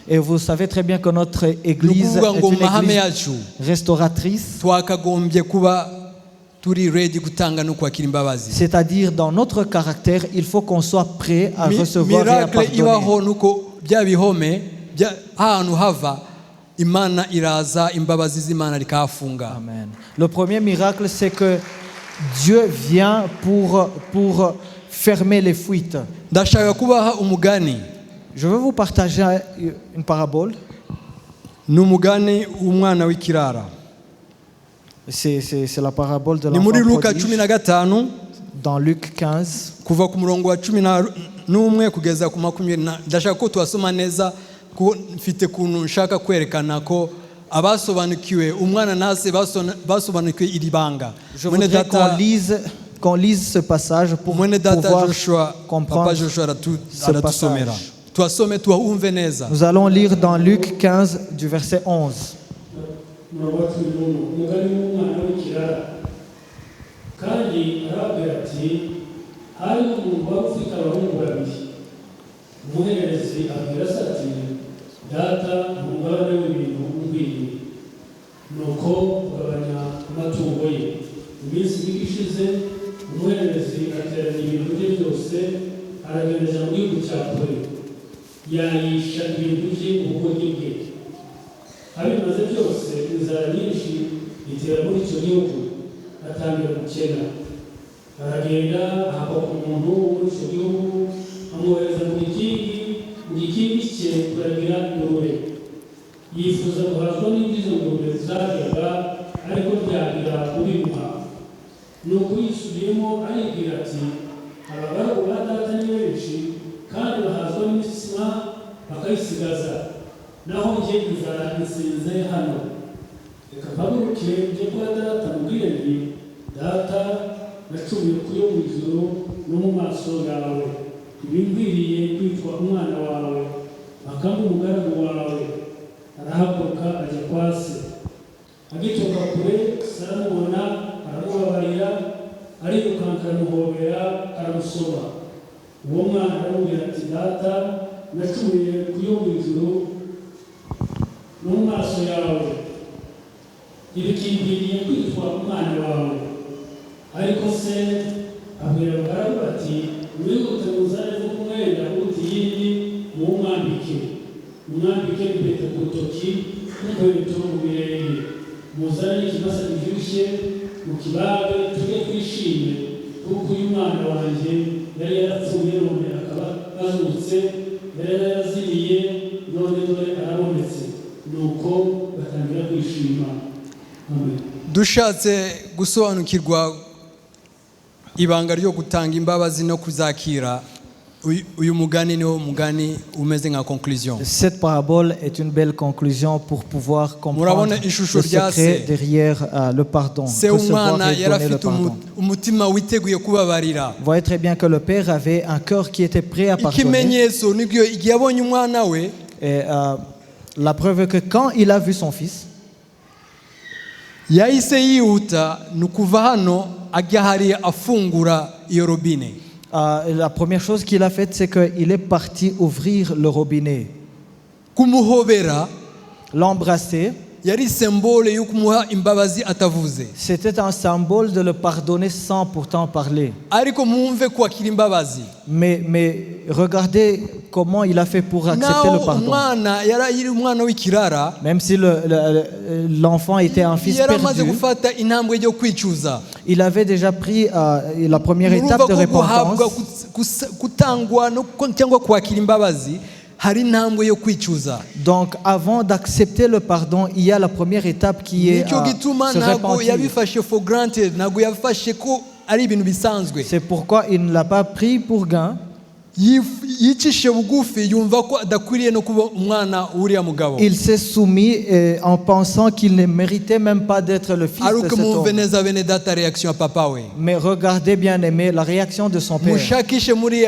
Et vous savez très bien que notre église est une église restauratrice. C'est-à-dire dans notre caractère, il faut qu'on soit prêt à recevoir et à pardonner. Amen. Le premier miracle, c'est que Dieu vient pour fermer les fuites. Je veux vous partager une parabole. C'est la parabole de l'enfant prodige. Dans Luc 15. Kuva ku murongo wa 11 kugeza ku 20 ndashaka ko twasoma neza ko mfite kuntu nshaka kwerekana ko abasobanukiwe umwana nase basobanukiwe iribanga. Je voudrais qu'on lise ce passage pour pouvoir comprendre ce passage. Nous allons lire dans Luc 15 du verset 11. nuko kugabanya amatungo ye iminsi mike ishize umuhererezi ateranya ibintu bye byose aragendeza mu gihugu cya kure yayisha ibintu bye ubugogi bwe abimaze byose inzara nyinshi itera muri icyo gihugu atangira gukena aragenda ahakwa ku muntu muri icyo gihugu amwohereza mu gikingi cye kuragira ingurube yifuza guhazwa n'ibyizo ngurube zaryaga ariko byagira kubimuha nuko yisubiyemo aribwira ati abagaragu ba data ni benshi kandi bahazwa n'imitsima bakayisigaza naho njye inzara insinze hano reka mpaguruke njye kwa data mubwire nti data nacumuye ku yo mu ijuru no mu maso yawe ibinkwiriye kwitwa umwana wawe akaba umugaragu wawe. Arahaguruka ajya kwa se agituka kure saramubona aramubabarira arirukanka aramuhobera aramusoma. Uwo mwana aramubwira ati data nacumuye ku yo mu ijuru no mu maso yawe ibikimbiriye kwitwa umwana wawe ariko se abwira abagaragu bati mwihute muzane umwenda uruta iyindi muwumwambike impeta ku rutoki n'inkweto mu birenge muzane n'ikimasa kibyibushye mukibage tujye twishime kuko uyu mwana wanjye yari yarapfuye none akaba azutse yari yarazimiye none dore arabonetse nuko batangira kwishima. Amen. dushatse gusobanukirwa ibanga ryo gutanga imbabazi no kuzakira, uyu mugani niwo mugani umeze nka conclusion. Cette parabole est une belle conclusion pour pouvoir comprendre Murabona le ishusho rya secret se. derrière le pardon, Se recevoir umwana et yari donner le afite pardon. umutima witeguye kubabarira. Vous voyez très bien que le père avait un cœur qui était prêt à pardonner. Ikimenyetso nibyo igihe abonye umwana we, Et la preuve est que quand il a vu son fils, yahise yihuta ni ukuva hano ajya hariya afungura iyo robine. la première chose qu'il a faite, c'est qu'il est parti ouvrir le robinet, Kumuhobera l'embrasser. yari symbole yo kumuha imbabazi atavuze. C'était un symbole de le pardonner sans pourtant parler. Ariko mwumve kwakira imbabazi. Mais regardez comment il a fait pour accepter le Naho pardon. umwana yari umwana w'ikirara, Même si l'enfant était un fils yari amaze perdu, gufata intambwe yo kwicuza. il avait déjà pris la première étape de Murumva ko guhabwa repentance. kutangwa no cyangwa kwakira imbabazi hari intambwe yo kwicuza. Donc avant d'accepter le pardon, il y a la première étape qui est Nicyo gituma se ntabwo repentir. yabifashe for granted, ntabwo yafashe ko ari ibintu bisanzwe. C'est pourquoi il ne l'a pas pris pour gain. Yicishe bugufi yumva ko adakwiriye no kuba umwana w'uriya mugabo. Il s'est soumis en pensant qu'il ne méritait même pas d'être le fils de Aruko cet mwumve homme. neza bene data reaction ya papa we. Mais regardez bien aimé la réaction de son père. Mushakishe muri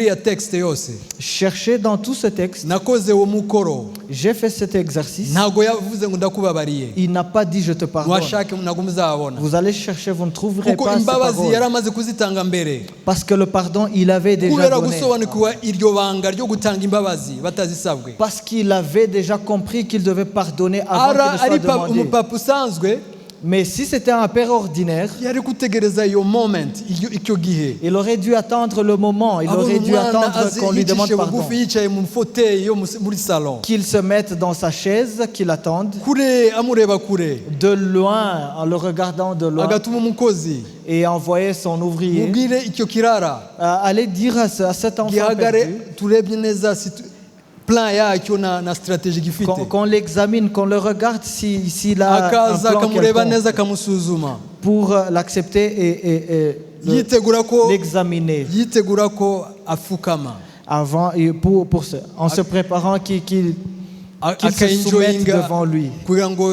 ya texte yose. Cherchez dans tout ce texte. Nakoze uwo mukoro. J'ai fait cet exercice. Ntabwo yavuze ngo ndakubabariye. Il n'a pas dit je te pardonne. Mwashake ntabwo muzabona. Vous allez chercher, vous ne trouverez Kuko pas ces imbabazi paroles. yari amaze kuzitanga mbere. Parce que le pardon, il avait déjà Kubera donné. gusobanukirwa iryo banga ryo gutanga imbabazi batazisabwe. Parce qu'il avait déjà compris qu'il devait pardonner avant qu'il ne soit Ari demandé. umupapa usanzwe Mais si c'était un père ordinaire, yari gutegereza iyo moment icyo gihe. il aurait dû attendre le moment, il aurait dû attendre qu'on lui demande pardon. bugufi yicaye mu fauteuil yo muri salon. Qu'il se mette dans sa chaise, qu'il attende, Kure amureba kure. de loin, en le regardant de loin, Agatuma umukozi. et envoyer son ouvrier, Mubwire icyo kirara. aller dire à cet enfant Gihagare perdu, turebye neza plan yacyo na strategie gifite. qu'on l'examine, qu'on le regarde s'il a un Akaza plan akamureba quelconque, neza akamusuzuma. pour l'accepter et Yitegura ko l'examiner yitegura ko afukama. avant, et en se préparant qu'il se soumette devant lui, kugira ngo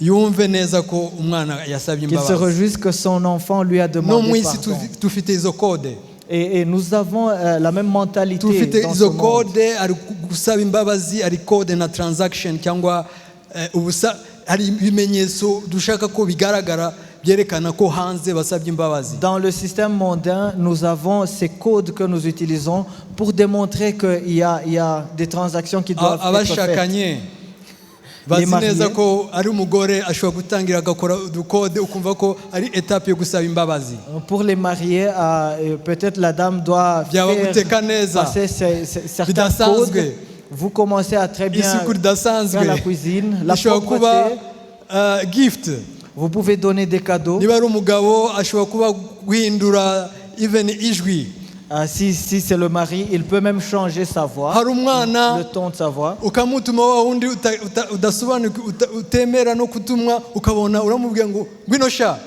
yumve neza ko umwana yasabye qu'il se imbabazi. réjouisse que son enfant lui a No demandé mwisi pardon. tufite izo code. Et nous avons la même mentalité Tufite dans ce izo monde. code, ari gusaba imbabazi, ari code na transaction cyangwa ubusa, hari ibimenyetso dushaka ko bigaragara byerekana ko hanze basabye imbabazi. Dans le système mondain, nous avons ces codes que nous utilisons pour démontrer qu'il y a des transactions qui doivent être faites. Abashakanye bazi neza ko ari umugore ashobora gutangira agakora udukode ukumva ko ari etape yo gusaba imbabazi. Pour les mariés, peut-être la dame doit passer certains codes. Vous commencez à très bien faire la cuisine, la propreté. Gift. Vous pouvez donner des cadeaux. Niba ari umugabo ashobora kuba guhindura even ijwi. Si c'est le mari, il peut même changer sa voix, le ton de sa voix. Ukamutuma wa wundi udasobanuka utemera no kutumwa ukabona uramubwira ngo ngwino sha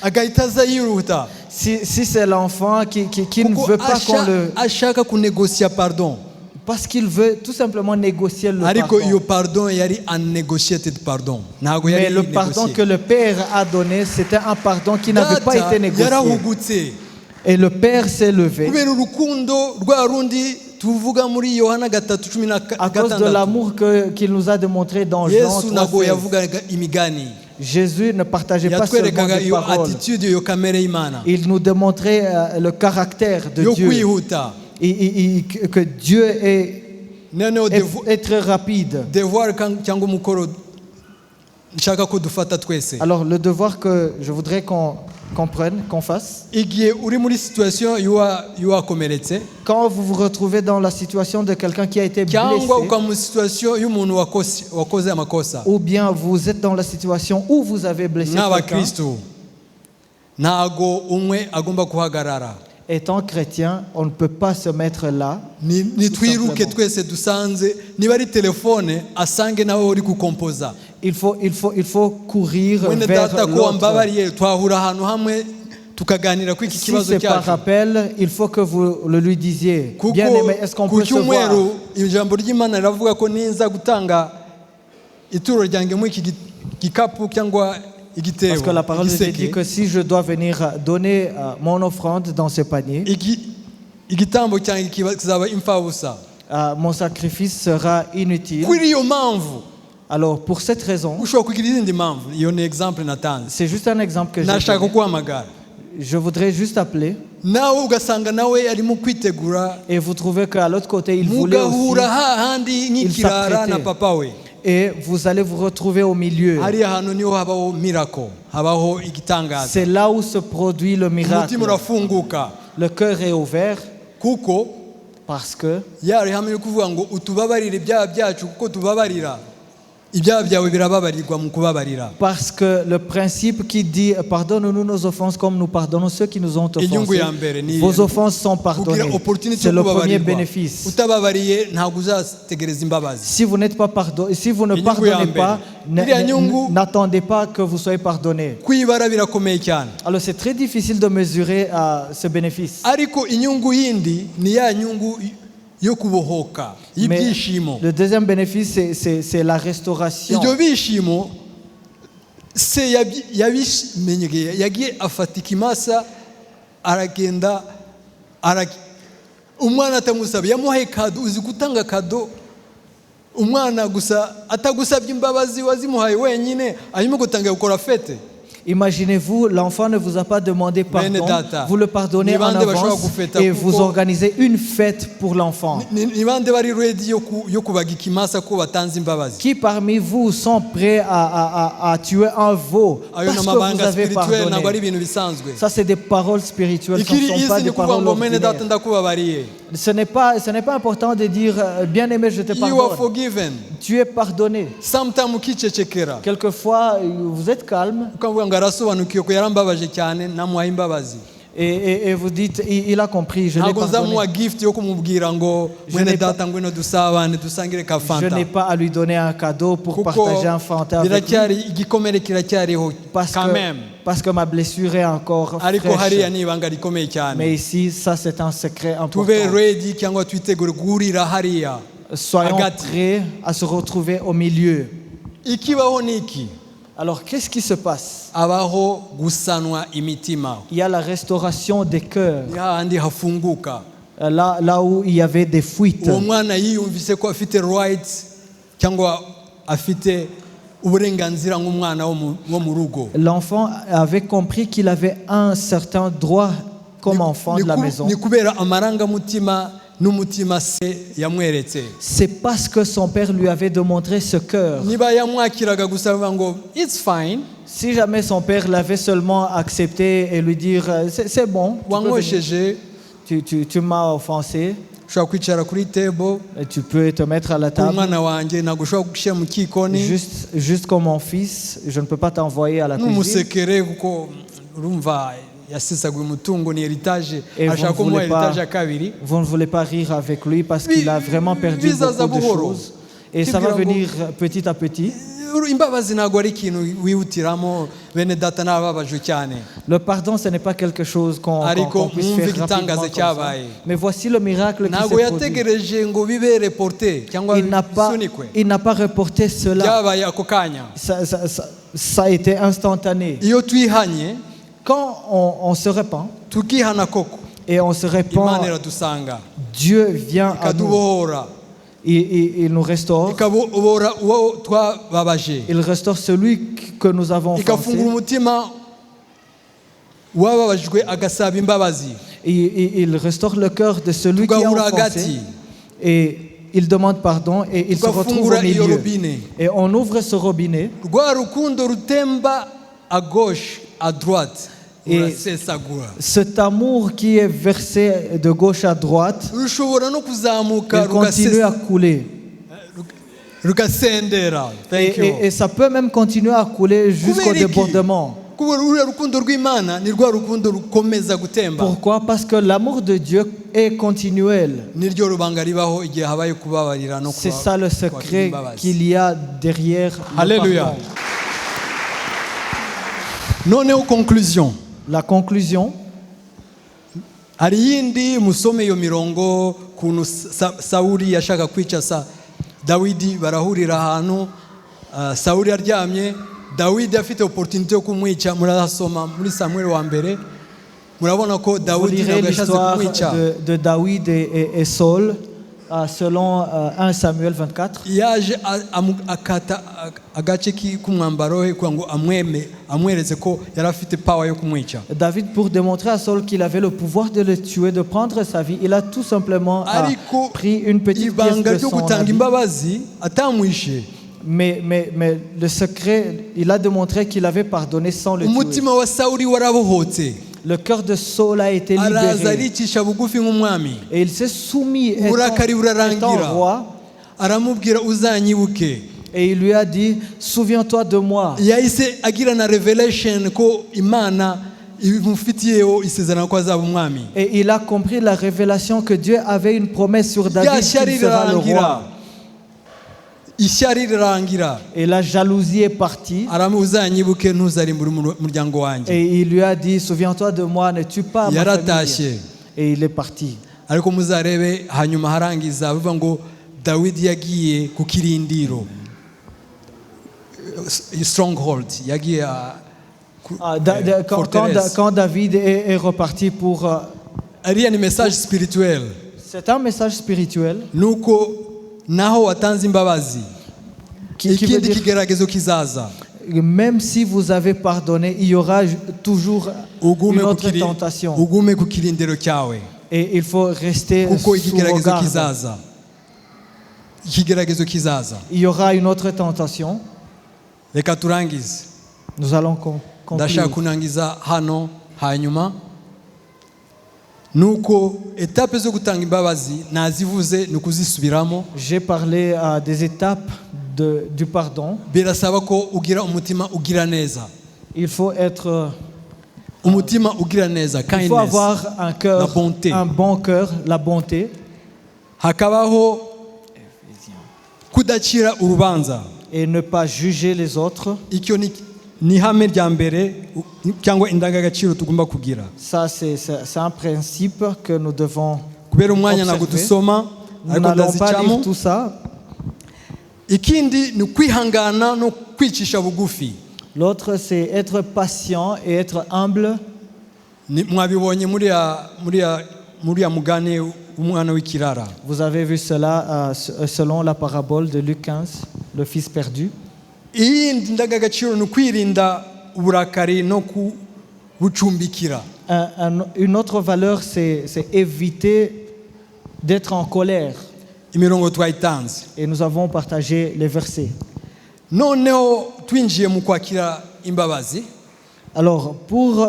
agahita aza yiruta. Si c'est l'enfant qui ne veut pas qu'on le... ashaka kunegocier pardon. Parce qu'il veut tout simplement négocier le Ariko iyo pardon. pardon yari unnegotiated pardon. Mais le pardon que le Père a donné, c'était un pardon qui n'avait pas été négocié. Yarahugutse. Et le Père s'est levé. Kubera urukundo rwa rundi tuvuga muri Yohana 3:16. À cause de l'amour qu'il nous a démontré dans Jean Yesu nago 3:16. yavugaga imigani. Jésus ne partageait pas seulement Yatwerekaga des iyo paroles. attitude yo kamere y'Imana. Il nous démontrait le caractère de Yo Dieu. kwihuta. Que Dieu est Noneho très rapide. devoir cyangwa umukoro nshaka ko dufata twese. Alors le devoir que je voudrais qu'on comprenne, qu'on fasse, Igihe uri muri situation y'uwakomeretse quand vous vous retrouvez dans la situation de quelqu'un qui a été blessé, cyangwa uka mu situation y'umuntu wakoze amakosa ou bien vous êtes dans la situation où vous avez blessé quelqu'un, n'abakristo ntago umwe agomba kuhagarara. étant chrétien, on ne peut pas se mettre là. Nitwiruke twese dusanze niba ari telefone asange nawe uri kukompoza. Il faut courir Mwene vers data ko l'autre. wambabariye twahura ahantu hamwe tukaganira kwiki Si kibazo c'est par cyacu. rappel, il faut que vous le lui disiez. Kuko Bien aimé, est-ce qu'on ku peut se voir? cyumweru ijambo ry'Imana riravuga ko ninza gutanga ituro ryanjye mu iki gikapu cyangwa igitebo. Parce que la parole de Dieu igiseke, dit que si je dois venir donner mon offrande dans ce panier, igitambo cyanjye kizaba imfabusa. mon sacrifice sera inutile. Kuri iyo mpamvu Alors pour cette raison, ushobora kugira izindi mpamvu. Iyo ni example natanze. c'est juste un exemple que j'ai Nashaka donné. kuguhamagara Je voudrais juste appeler nawe ugasanga nawe arimo kwitegura et vous trouvez qu'à l'autre côté, il voulait aussi. mugahura hahandi nk'ikirara na s'apprêtait. papa we. Et vous allez vous retrouver au milieu. Hariya hantu niho habaho miracle, habaho igitangaza. C'est là où se produit le miracle. Umutima urafunguka Le cœur est ouvert kuko parce que yari hamwe yo kuvuga ngo utubabarire ibyaha byacu kuko tubabarira ibyaha byawe birababarirwa mu kubabarira. Parce que le principe qui dit pardonne-nous nos offenses comme nous pardonnons ceux qui nous ont Inyungu ya offensés. mbere ni Vos offenses sont kugira pardonnées. opportunity C'est yo le premier kubabarirwa. bénéfice. Utababariye ntabwo uzategereza imbabazi. Si vous n'êtes pas pardonné, si vous ne Inyungu ya pardonnez mbere. pas, Iriya nyungu n'attendez pas que vous soyez pardonné. kwibara birakomeye cyane. Alors c'est très difficile de mesurer ce bénéfice. Ariko inyungu yindi ni ya nyungu yo kubohoka Mais y'ibyishimo. le deuxième bénéfice, c'est la restauration. Ibyo bishimo se yabimenyeye yagiye afata ikimasa aragenda umwana atamusaba yamuhaye kado. Uzi gutanga kado umwana gusa atagusabye imbabazi wazimuhaye wenyine hanyuma gutangira gukora fete. Imaginez-vous, l'enfant ne vous a pas demandé pardon, data. vous le pardonnez en Nibande bashobora avance gufeta et kuko- vous organisez une fête pour l'enfant. Ni bande bari ready yo kubaga ikimasa ko batanze imbabazi. Qui parmi vous sont prêts à tuer un veau Ayo parce que vous n'amabanga avez spirituel ntabwo ari pardonné? ibintu bisanzwe. Ça, c'est des paroles spirituelles, ce ne Ikiri sont pas isi des ni kuvuga paroles ngo mwene data ordinaires. ndakubabariye. Ce n'est pas important de dire bien aimé, je te You are pardonne. forgiven. Tu es pardonné. Sometimes ukicecekera Quelquefois, vous êtes calme ukavuga ngo arasobanukiwe ko yarambabaje cyane namuhaye imbabazi. et vous dites il a compris, je l'ai Ntabwo pardonné. nzamuha gift yo kumubwira ngo mwene n'ai pas- data ngwino dusabane dusangire ka Je fanta n'ai pas à lui donner un cadeau pour kuko partager un fanta avec lui. biracyari igikomere kiracyariho quand même. Parce que ma blessure est encore Ariko hariya fraîche. ni ibanga rikomeye cyane. Mais ici, ça c'est un secret important. Tube ready cyangwa twitegure guhurira hariya. Soyons hagati. prêts à se retrouver au milieu. Ikibaho niki Alors, qu'est-ce qui se passe? abaho gusanwa imitima. Il y a la restauration des cœurs. Ni hahandi hafunguka. Là où il y avait des fuites. Uwo mwana yiyumvise ko afite rights cyangwa afite uburenganzira nk'umwana wo mu rugo. L'enfant avait compris qu'il avait un certain droit comme enfant de la maison. Ni kubera amarangamutima n'umutima se yamweretse. C'est parce que son père lui avait démontré ce cœur. Niba yamwakiraga gusa avuga ngo it's fine, Si jamais son père l'avait seulement accepté et lui dire c'est bon, tu peux venir. wanywesheje tu m'as offensé, ushobora kwicara kuri table et tu peux te mettre à la table. umwana wanjye ntabwo ushobora gushyira mu kikoni Juste comme mon fils, je ne peux pas t'envoyer à la cuisine. n'umusekere kuko urumva yasisaguye umutungo ni heritage Et ashaka vous ne kumuha voulez pas- heritage ya kabiri. Vous ne voulez pas rire avec lui parce qu'il a vraiment perdu Bizaza beaucoup de buhoro. choses. Et ça va Tubwira ngo- venir petit à petit. Imbabazi ntabwo ari ikintu wihutiramo bene data n'ababajwe cyane. Le pardon, ce n'est pas quelque chose qu'on Ariko puisse mwumve faire igitangaza rapidement comme ça. cyabaye. Mais voici le miracle qui Ntabwo s'est produit. yategereje ngo bibe reporte cyangwa bisunikwe. Il n'a pas reporté cela. Byabaye ako kanya. Ça a été instantané. Iyo twihanye Quand on se repent tukihana koko et on se repent, Imana iradusanga Dieu vient à nous. ikadubohora Il nous restaure. ikabohora uwo twababaje Il restaure celui que nous avons ikafungura offensé. umutima wababajwe agasaba imbabazi. Il restaure le cœur de celui qui a Tugahura offensé. hagati. Et il demande pardon et il se retrouve au tugafungura iyo milieu. robine Et on ouvre ce robinet rwa rukundo rutemba à gauche à droite Et- urasesagura cet amour qui est versé de gauche à droite, rushobora no kuzamuka il continue à couler. rugasendera. Thank you. Et ça peut même continuer à couler jusqu'au Kubera iki? débordement. Kuba ruriya rukundo rw'Imana ni rwa rukundo rukomeza gutemba. Pourquoi? Parce que l'amour de Dieu est continuel. Niryo rubanga ribaho igihe habaye kubabarira no C'est ça le secret qu'il y a derrière le Alléluia. pardon. Noneho conclusion. La conclusion, hari yindi musome iyo mirongo kuntu Sawuli yashaka kwica Dawidi barahurira ahantu Sawuli aryamye Dawidi afite opportunité yo kumwica murasoma muri Samuel wa mbere murabona ko vous Dawidi lirez ntabwo yashatse l'histoire kumwica de David et Saul selon 1 Samuel 24. yaje akata agace k'umwambaro we kugira ngo amweretse ko yari afite power yo kumwica. David, pour démontrer à Saul qu'il avait le pouvoir de le tuer, de prendre sa vie, il a tout simplement Ariko pris une petite pièce ibanga de ryo son gutanga habit. imbabazi atamwishe Mais le secret, il a démontré qu'il avait pardonné sans le tuer. umutima wa Sawuli warabohotse Le cœur de Saul a été araza libéré. aricisha bugufi nk'umwami Et il s'est soumis, uburakari étant burarangira roi, aramubwira uzanyibuke. et il lui a dit, souviens-toi de moi. yahise agira na revelation ko Imana imufitiyeho isezerano ko azaba umwami. Et il a compris la révélation que Dieu avait une promesse sur David Rya qu'il shyari sera le rirarangira roi. ishyari rirangira Et la jalousie est partie. uzanyibuke ntuzarimbure umuryango wanjye. Et il lui a dit, souviens-toi de moi, ne tue pas ma Yaratashye. famille. Et il est parti. ariko muzarebe hanyuma harangiza bivuga ngo Dawidi yagiye ku kirindiro stronghold yagiye Quand David est reparti pour... ariya ni message spirituel c'est un message spirituel nuko naho watanze imbabazi qui veut ikindi dire, kigeragezo kizaza même si vous avez pardonné, il y aura toujours ugume une ku autre kiri- tentation. ugume ku kirindiro cyawe Et il faut rester kuko sous ikigeragezo regard. kizaza ikigeragezo kizaza. Il y aura une autre tentation. Reka turangize Nous allons ndashaka conclure. kunangiza hano hanyuma nuko etape zo gutanga imbabazi nazivuze ni ukuzisubiramo. J'ai parlé des étapes du pardon. Birasaba ko ugira umutima ugira neza, Il faut être... umutima ugira neza, Il faut kindness, avoir un cœur, la bonté. un bon cœur, la bonté. hakabaho kudacira urubanza. Et ne pas juger les autres. Icyo ni ihame rya mbere cyangwa indangagaciro tugomba kugira. Ça, c'est un principe que nous devons Kubera umwanya ntabwo observer. dusoma Nous ariko n'allons pas ndazicamo. lire tout ça. Ikindi ni kwihangana no kwicisha bugufi. L'autre, c'est être patient et être humble. Mwabibonye muri ya mugane umwana w'ikirara. Vous avez vu cela selon la parabole de Luc 15, le fils perdu. Iyindi ndangagaciro ni kwirinda uburakari no kubucumbikira. Une autre valeur, c'est éviter d'être en colère. Imirongo twayitanze. Et nous avons partagé les versets. Noneho twinjiye mu kwakira imbabazi. Alors, pour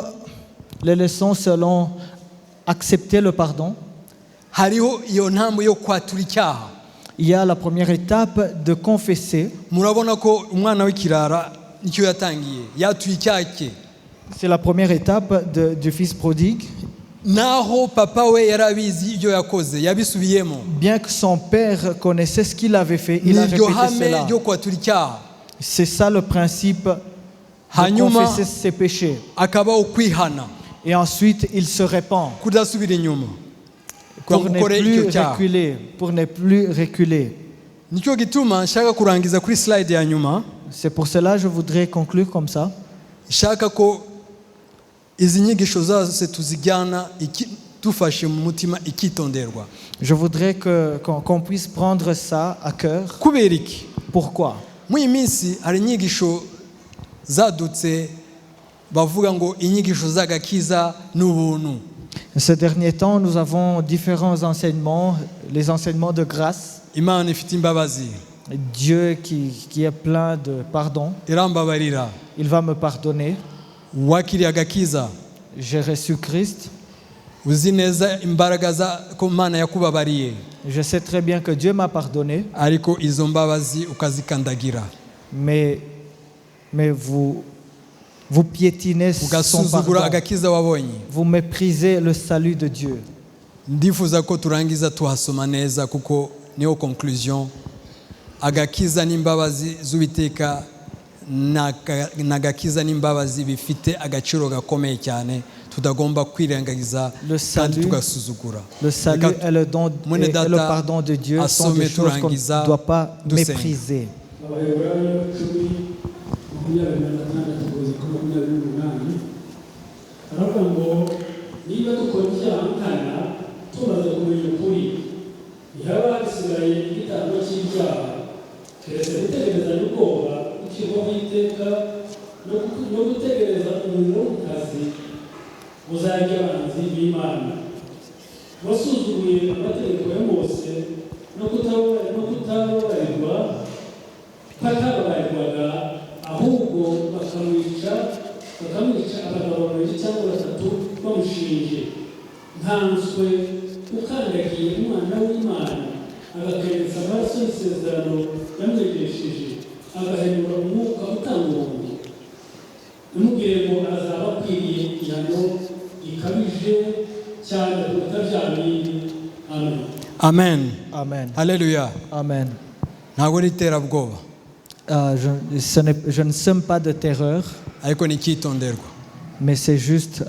les leçons selon accepter le pardon, hariho iyo ntambwe yo kwatura icyaha. il y a la première étape de confesser. Murabona ko umwana w'ikirara nicyo yatangiye yatuye icyaha cye. C'est la première étape du fils prodigue. Naho papa we yarabizi ibyo yakoze yabisubiyemo. Bien que son père connaissait ce qu'il avait fait, il a Niryo répété hame cela. ryo kwatura icyaha. C'est ça le principe de Hanyuma confesser ses péchés. akabaho kwihana Et ensuite, il se répand kudasubira inyuma pour ne ukore icyo plus cyaha. reculer, pour ne plus reculer. Nicyo gituma nshaka kurangiza kuri slide ya nyuma. C'est pour cela que je voudrais conclure comme ça. Nshaka ko izi nyigisho zose tuzijyana dufashe mu mutima ikitonderwa. Je voudrais qu'on puisse prendre ça à cœur. Kubera iki? Pourquoi? Muri iyi minsi hari inyigisho zadutse bavuga ngo inyigisho z'agakiza n'ubuntu. Ces derniers temps, nous avons différents enseignements, les enseignements de grâce. Imana ifite imbabazi Dieu qui est plein de pardon, irambabarira il va me pardonner. wakiriye agakiza J'ai reçu Christ. uzi neza imbaraga ko Imana yakubabariye Je sais très bien que Dieu m'a pardonné, ariko izo mbabazi ukazikandagira mais vous piétinez son ugasuzugura pardon. agakiza wabonye. Vous méprisez le salut de Dieu. Ndifuza ko turangiza tuhasoma neza kuko niyo conclusion. Agakiza n'imbabazi z'Uwiteka n'agakiza n'imbabazi bifite agaciro gakomeye cyane tutagomba kwirengagiza kandi tugasuzugura. Le salut et le don et le pardon de Dieu sont des choses qu'on ne doit pas mépriser. ahubwo bakamwica abagabo babiri cyangwa batatu bamushinje ntanswe ukandagiye umwana w'Imana agakereza amaraso y'isezerano yamwegesheje agahenura umwuka utanguye umubwire ngo azaba akwiriye igihano gikabije cyane kuruta bya bindi. Amen. Amen. Amen. Alléluia. Amen. Ntabwo ari iterabwoba Je ne sème pas de terreur, ariko ni icyitonderwa mais c'est juste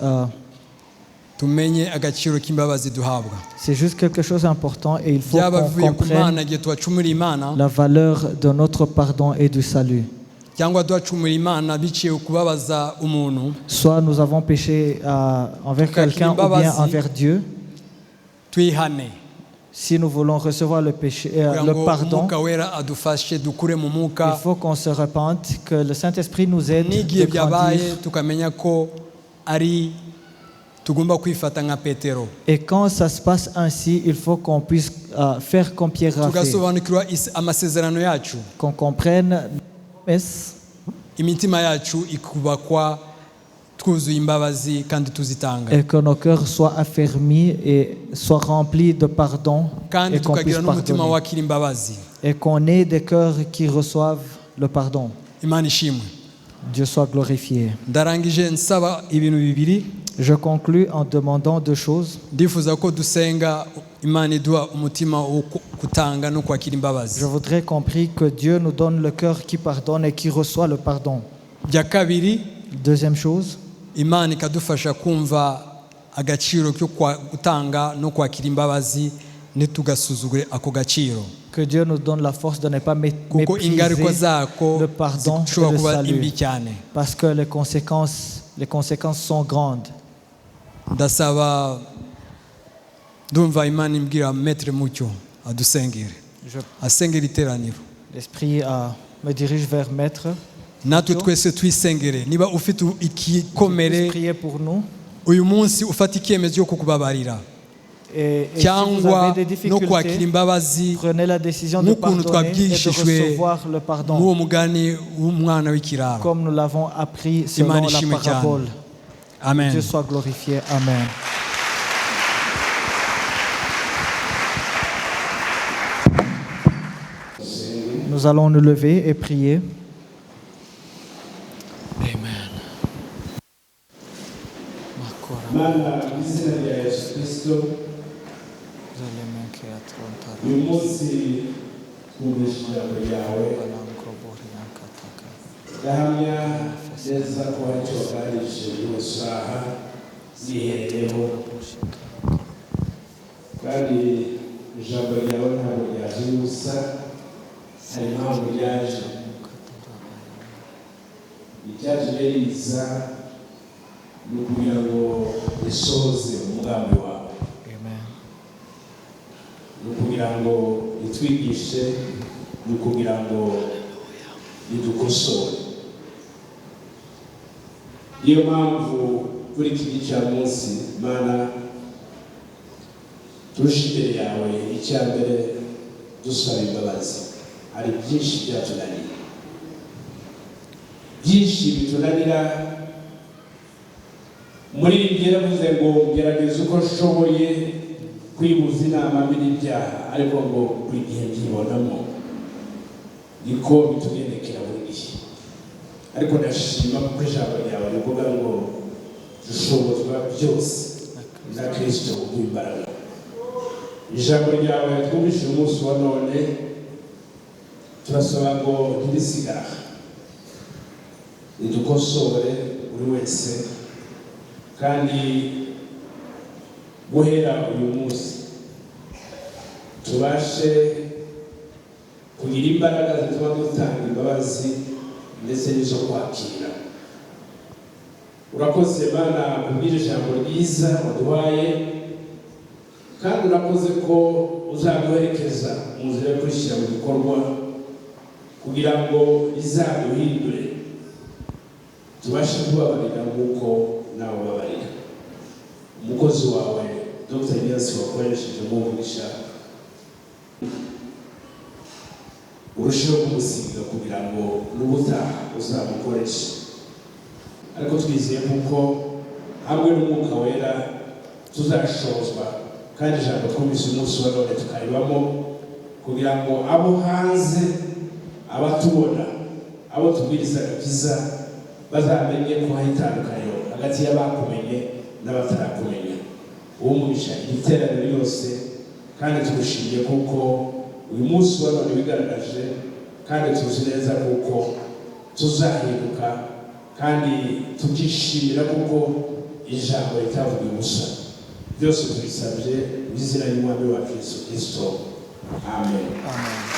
tumenye agaciro k'imbabazi duhabwa. C'est juste quelque chose d'important et il faut byaba qu'on bivuye ku Mana comprenne igihe twacumura Imana la valeur de notre pardon et du salut. cyangwa twacumura Imana biciye kubabaza umuntu Soit nous avons péché envers quelqu'un ou bien envers Dieu. twihane Si nous voulons recevoir le péché, le pardon, umwuka wera adufashe dukure mu il mwuka faut qu'on se repente, que le Saint-Esprit nous aide n'igihe de byabaye grandir. tukamenya ko ari tugomba kwifata nka Petero Et quand ça se passe ainsi, il faut qu'on puisse faire comme Pierre a fait, tugasobanukirwa amasezerano yacu, qu'on comprenne nos promesses imitima yacu ikubakwa twuzuye imbabazi kandi tuzitanga, et que nos cœurs soient affermis et soient remplis de pardon kandi et qu'on puisse tukagira n'umutima pardonner. wakira imbabazi. Et qu'on ait des cœurs qui reçoivent le pardon. Imana ishimwe. Dieu soit glorifié. Ndarangije nsaba ibintu bibiri. Je conclus en demandant deux choses. Ndifuza ko dusenga Imana iduha umutima wo kutanga no kwakira imbabazi. Je voudrais qu'on prie que Dieu nous donne le cœur qui pardonne et qui reçoit le pardon. Bya kabiri, Deuxième chose, Imana ikadufasha kumva agaciro cyo gutanga no kwakira imbabazi ntitugasuzugure ako gaciro. que Dieu nous donne la force de ne pas Kuko mépriser ingaruka zako le pardon et zishobora le kuba salut. imbi cyane. Parce que les conséquences sont grandes. Ndasaba ndumva Imana imbwira Maître Mucyo adusengere asengera iteraniro. L'Esprit me dirige vers Maître. Natwe twese twisengere niba ufite ikikomere Priez pour nous. uyu munsi ufata icyemezo cyo kukubabarira Et si vous cyangwa avez des no kwakira difficultés, imbabazi prenez la décision de nk'ukuntu pardonner et de twabyigishijwe recevoir le n'uwo pardon, mugani w'umwana w'ikiraro. comme nous l'avons appris selon Imana la ishimwe cyane. parabole. Amen. Dieu soit glorifié. Amen. Nous allons nous lever et prier. Mana mu izina rya Yesu Kristo uyu munsi twumvise ijambo ryawe ndahamya neza ko hari icyo waganirije muri saha zihereyeho kandi ijambo ryawe ntabwo ryaje ubusa hari impamvu ryaje iryaje riza ni ukugira ngo risohoze umugambi wawe, ni ukugira ngo ritwigishe, ni ukugira ngo ridukosore. Niyo mpamvu kuri iki gicamunsi Mana turushimire yawe icya mbere dusaba imbabazi. Hari byinshi byatunaniye, byinshi bitunanira. Muri ibyo yaravuze ngo gerageza uko nshoboye kwibuza inama n'ibyaha, ariko ngo buri gihe byibonamo. Niko bitugendekera buri gihe, ariko ndashima kuko ijambo ryawe rivuga ngo dushobozwa byose na Kristo uduha. Ijambo ryawe twumvise umunsi wa none, turasaba ngo ntirisigara, ridukosore buri wese, kandi guhera uyu munsi tubashe kugira imbaraga zituma dutanga imbabazi ndetse n'izo kwakira. Urakoze Mana kubwira ijambo ryiza waduhaye, kandi urakoze ko uzaduherekeza mu nzira yo kurishyira mu bikorwa kugira ngo rizaduhindure, tubashe kubabarira nk'uko nawe ubabarira. Umukozi wawe Dr. Elias wakoresheje mu mugisha, urusheho kumusiga kugira ngo n'ubutaha uzamukoreshe. Ariko twizeye kuko hamwe n'Umwuka Wera tuzashozwa, kandi ijambo twumvise umunsi wa none tukaribamo, kugira ngo abo hanze, abatubona, abo tubwiriza agakiza bazamenye ko hari itandukaniro hagati y'abakumenye n'abatarakumenya. Uwo mugisha igiteraniro yose, kandi tugushimiye kuko uyu munsi wa none wigaragaje, kandi tuzi neza kuko tuzahinduka, kandi tukishimira kuko ijambo ritavuga ubusa. Byose tubisabye mu izina ry'Umwami wacu Yesu Kristo. Amen. Amen.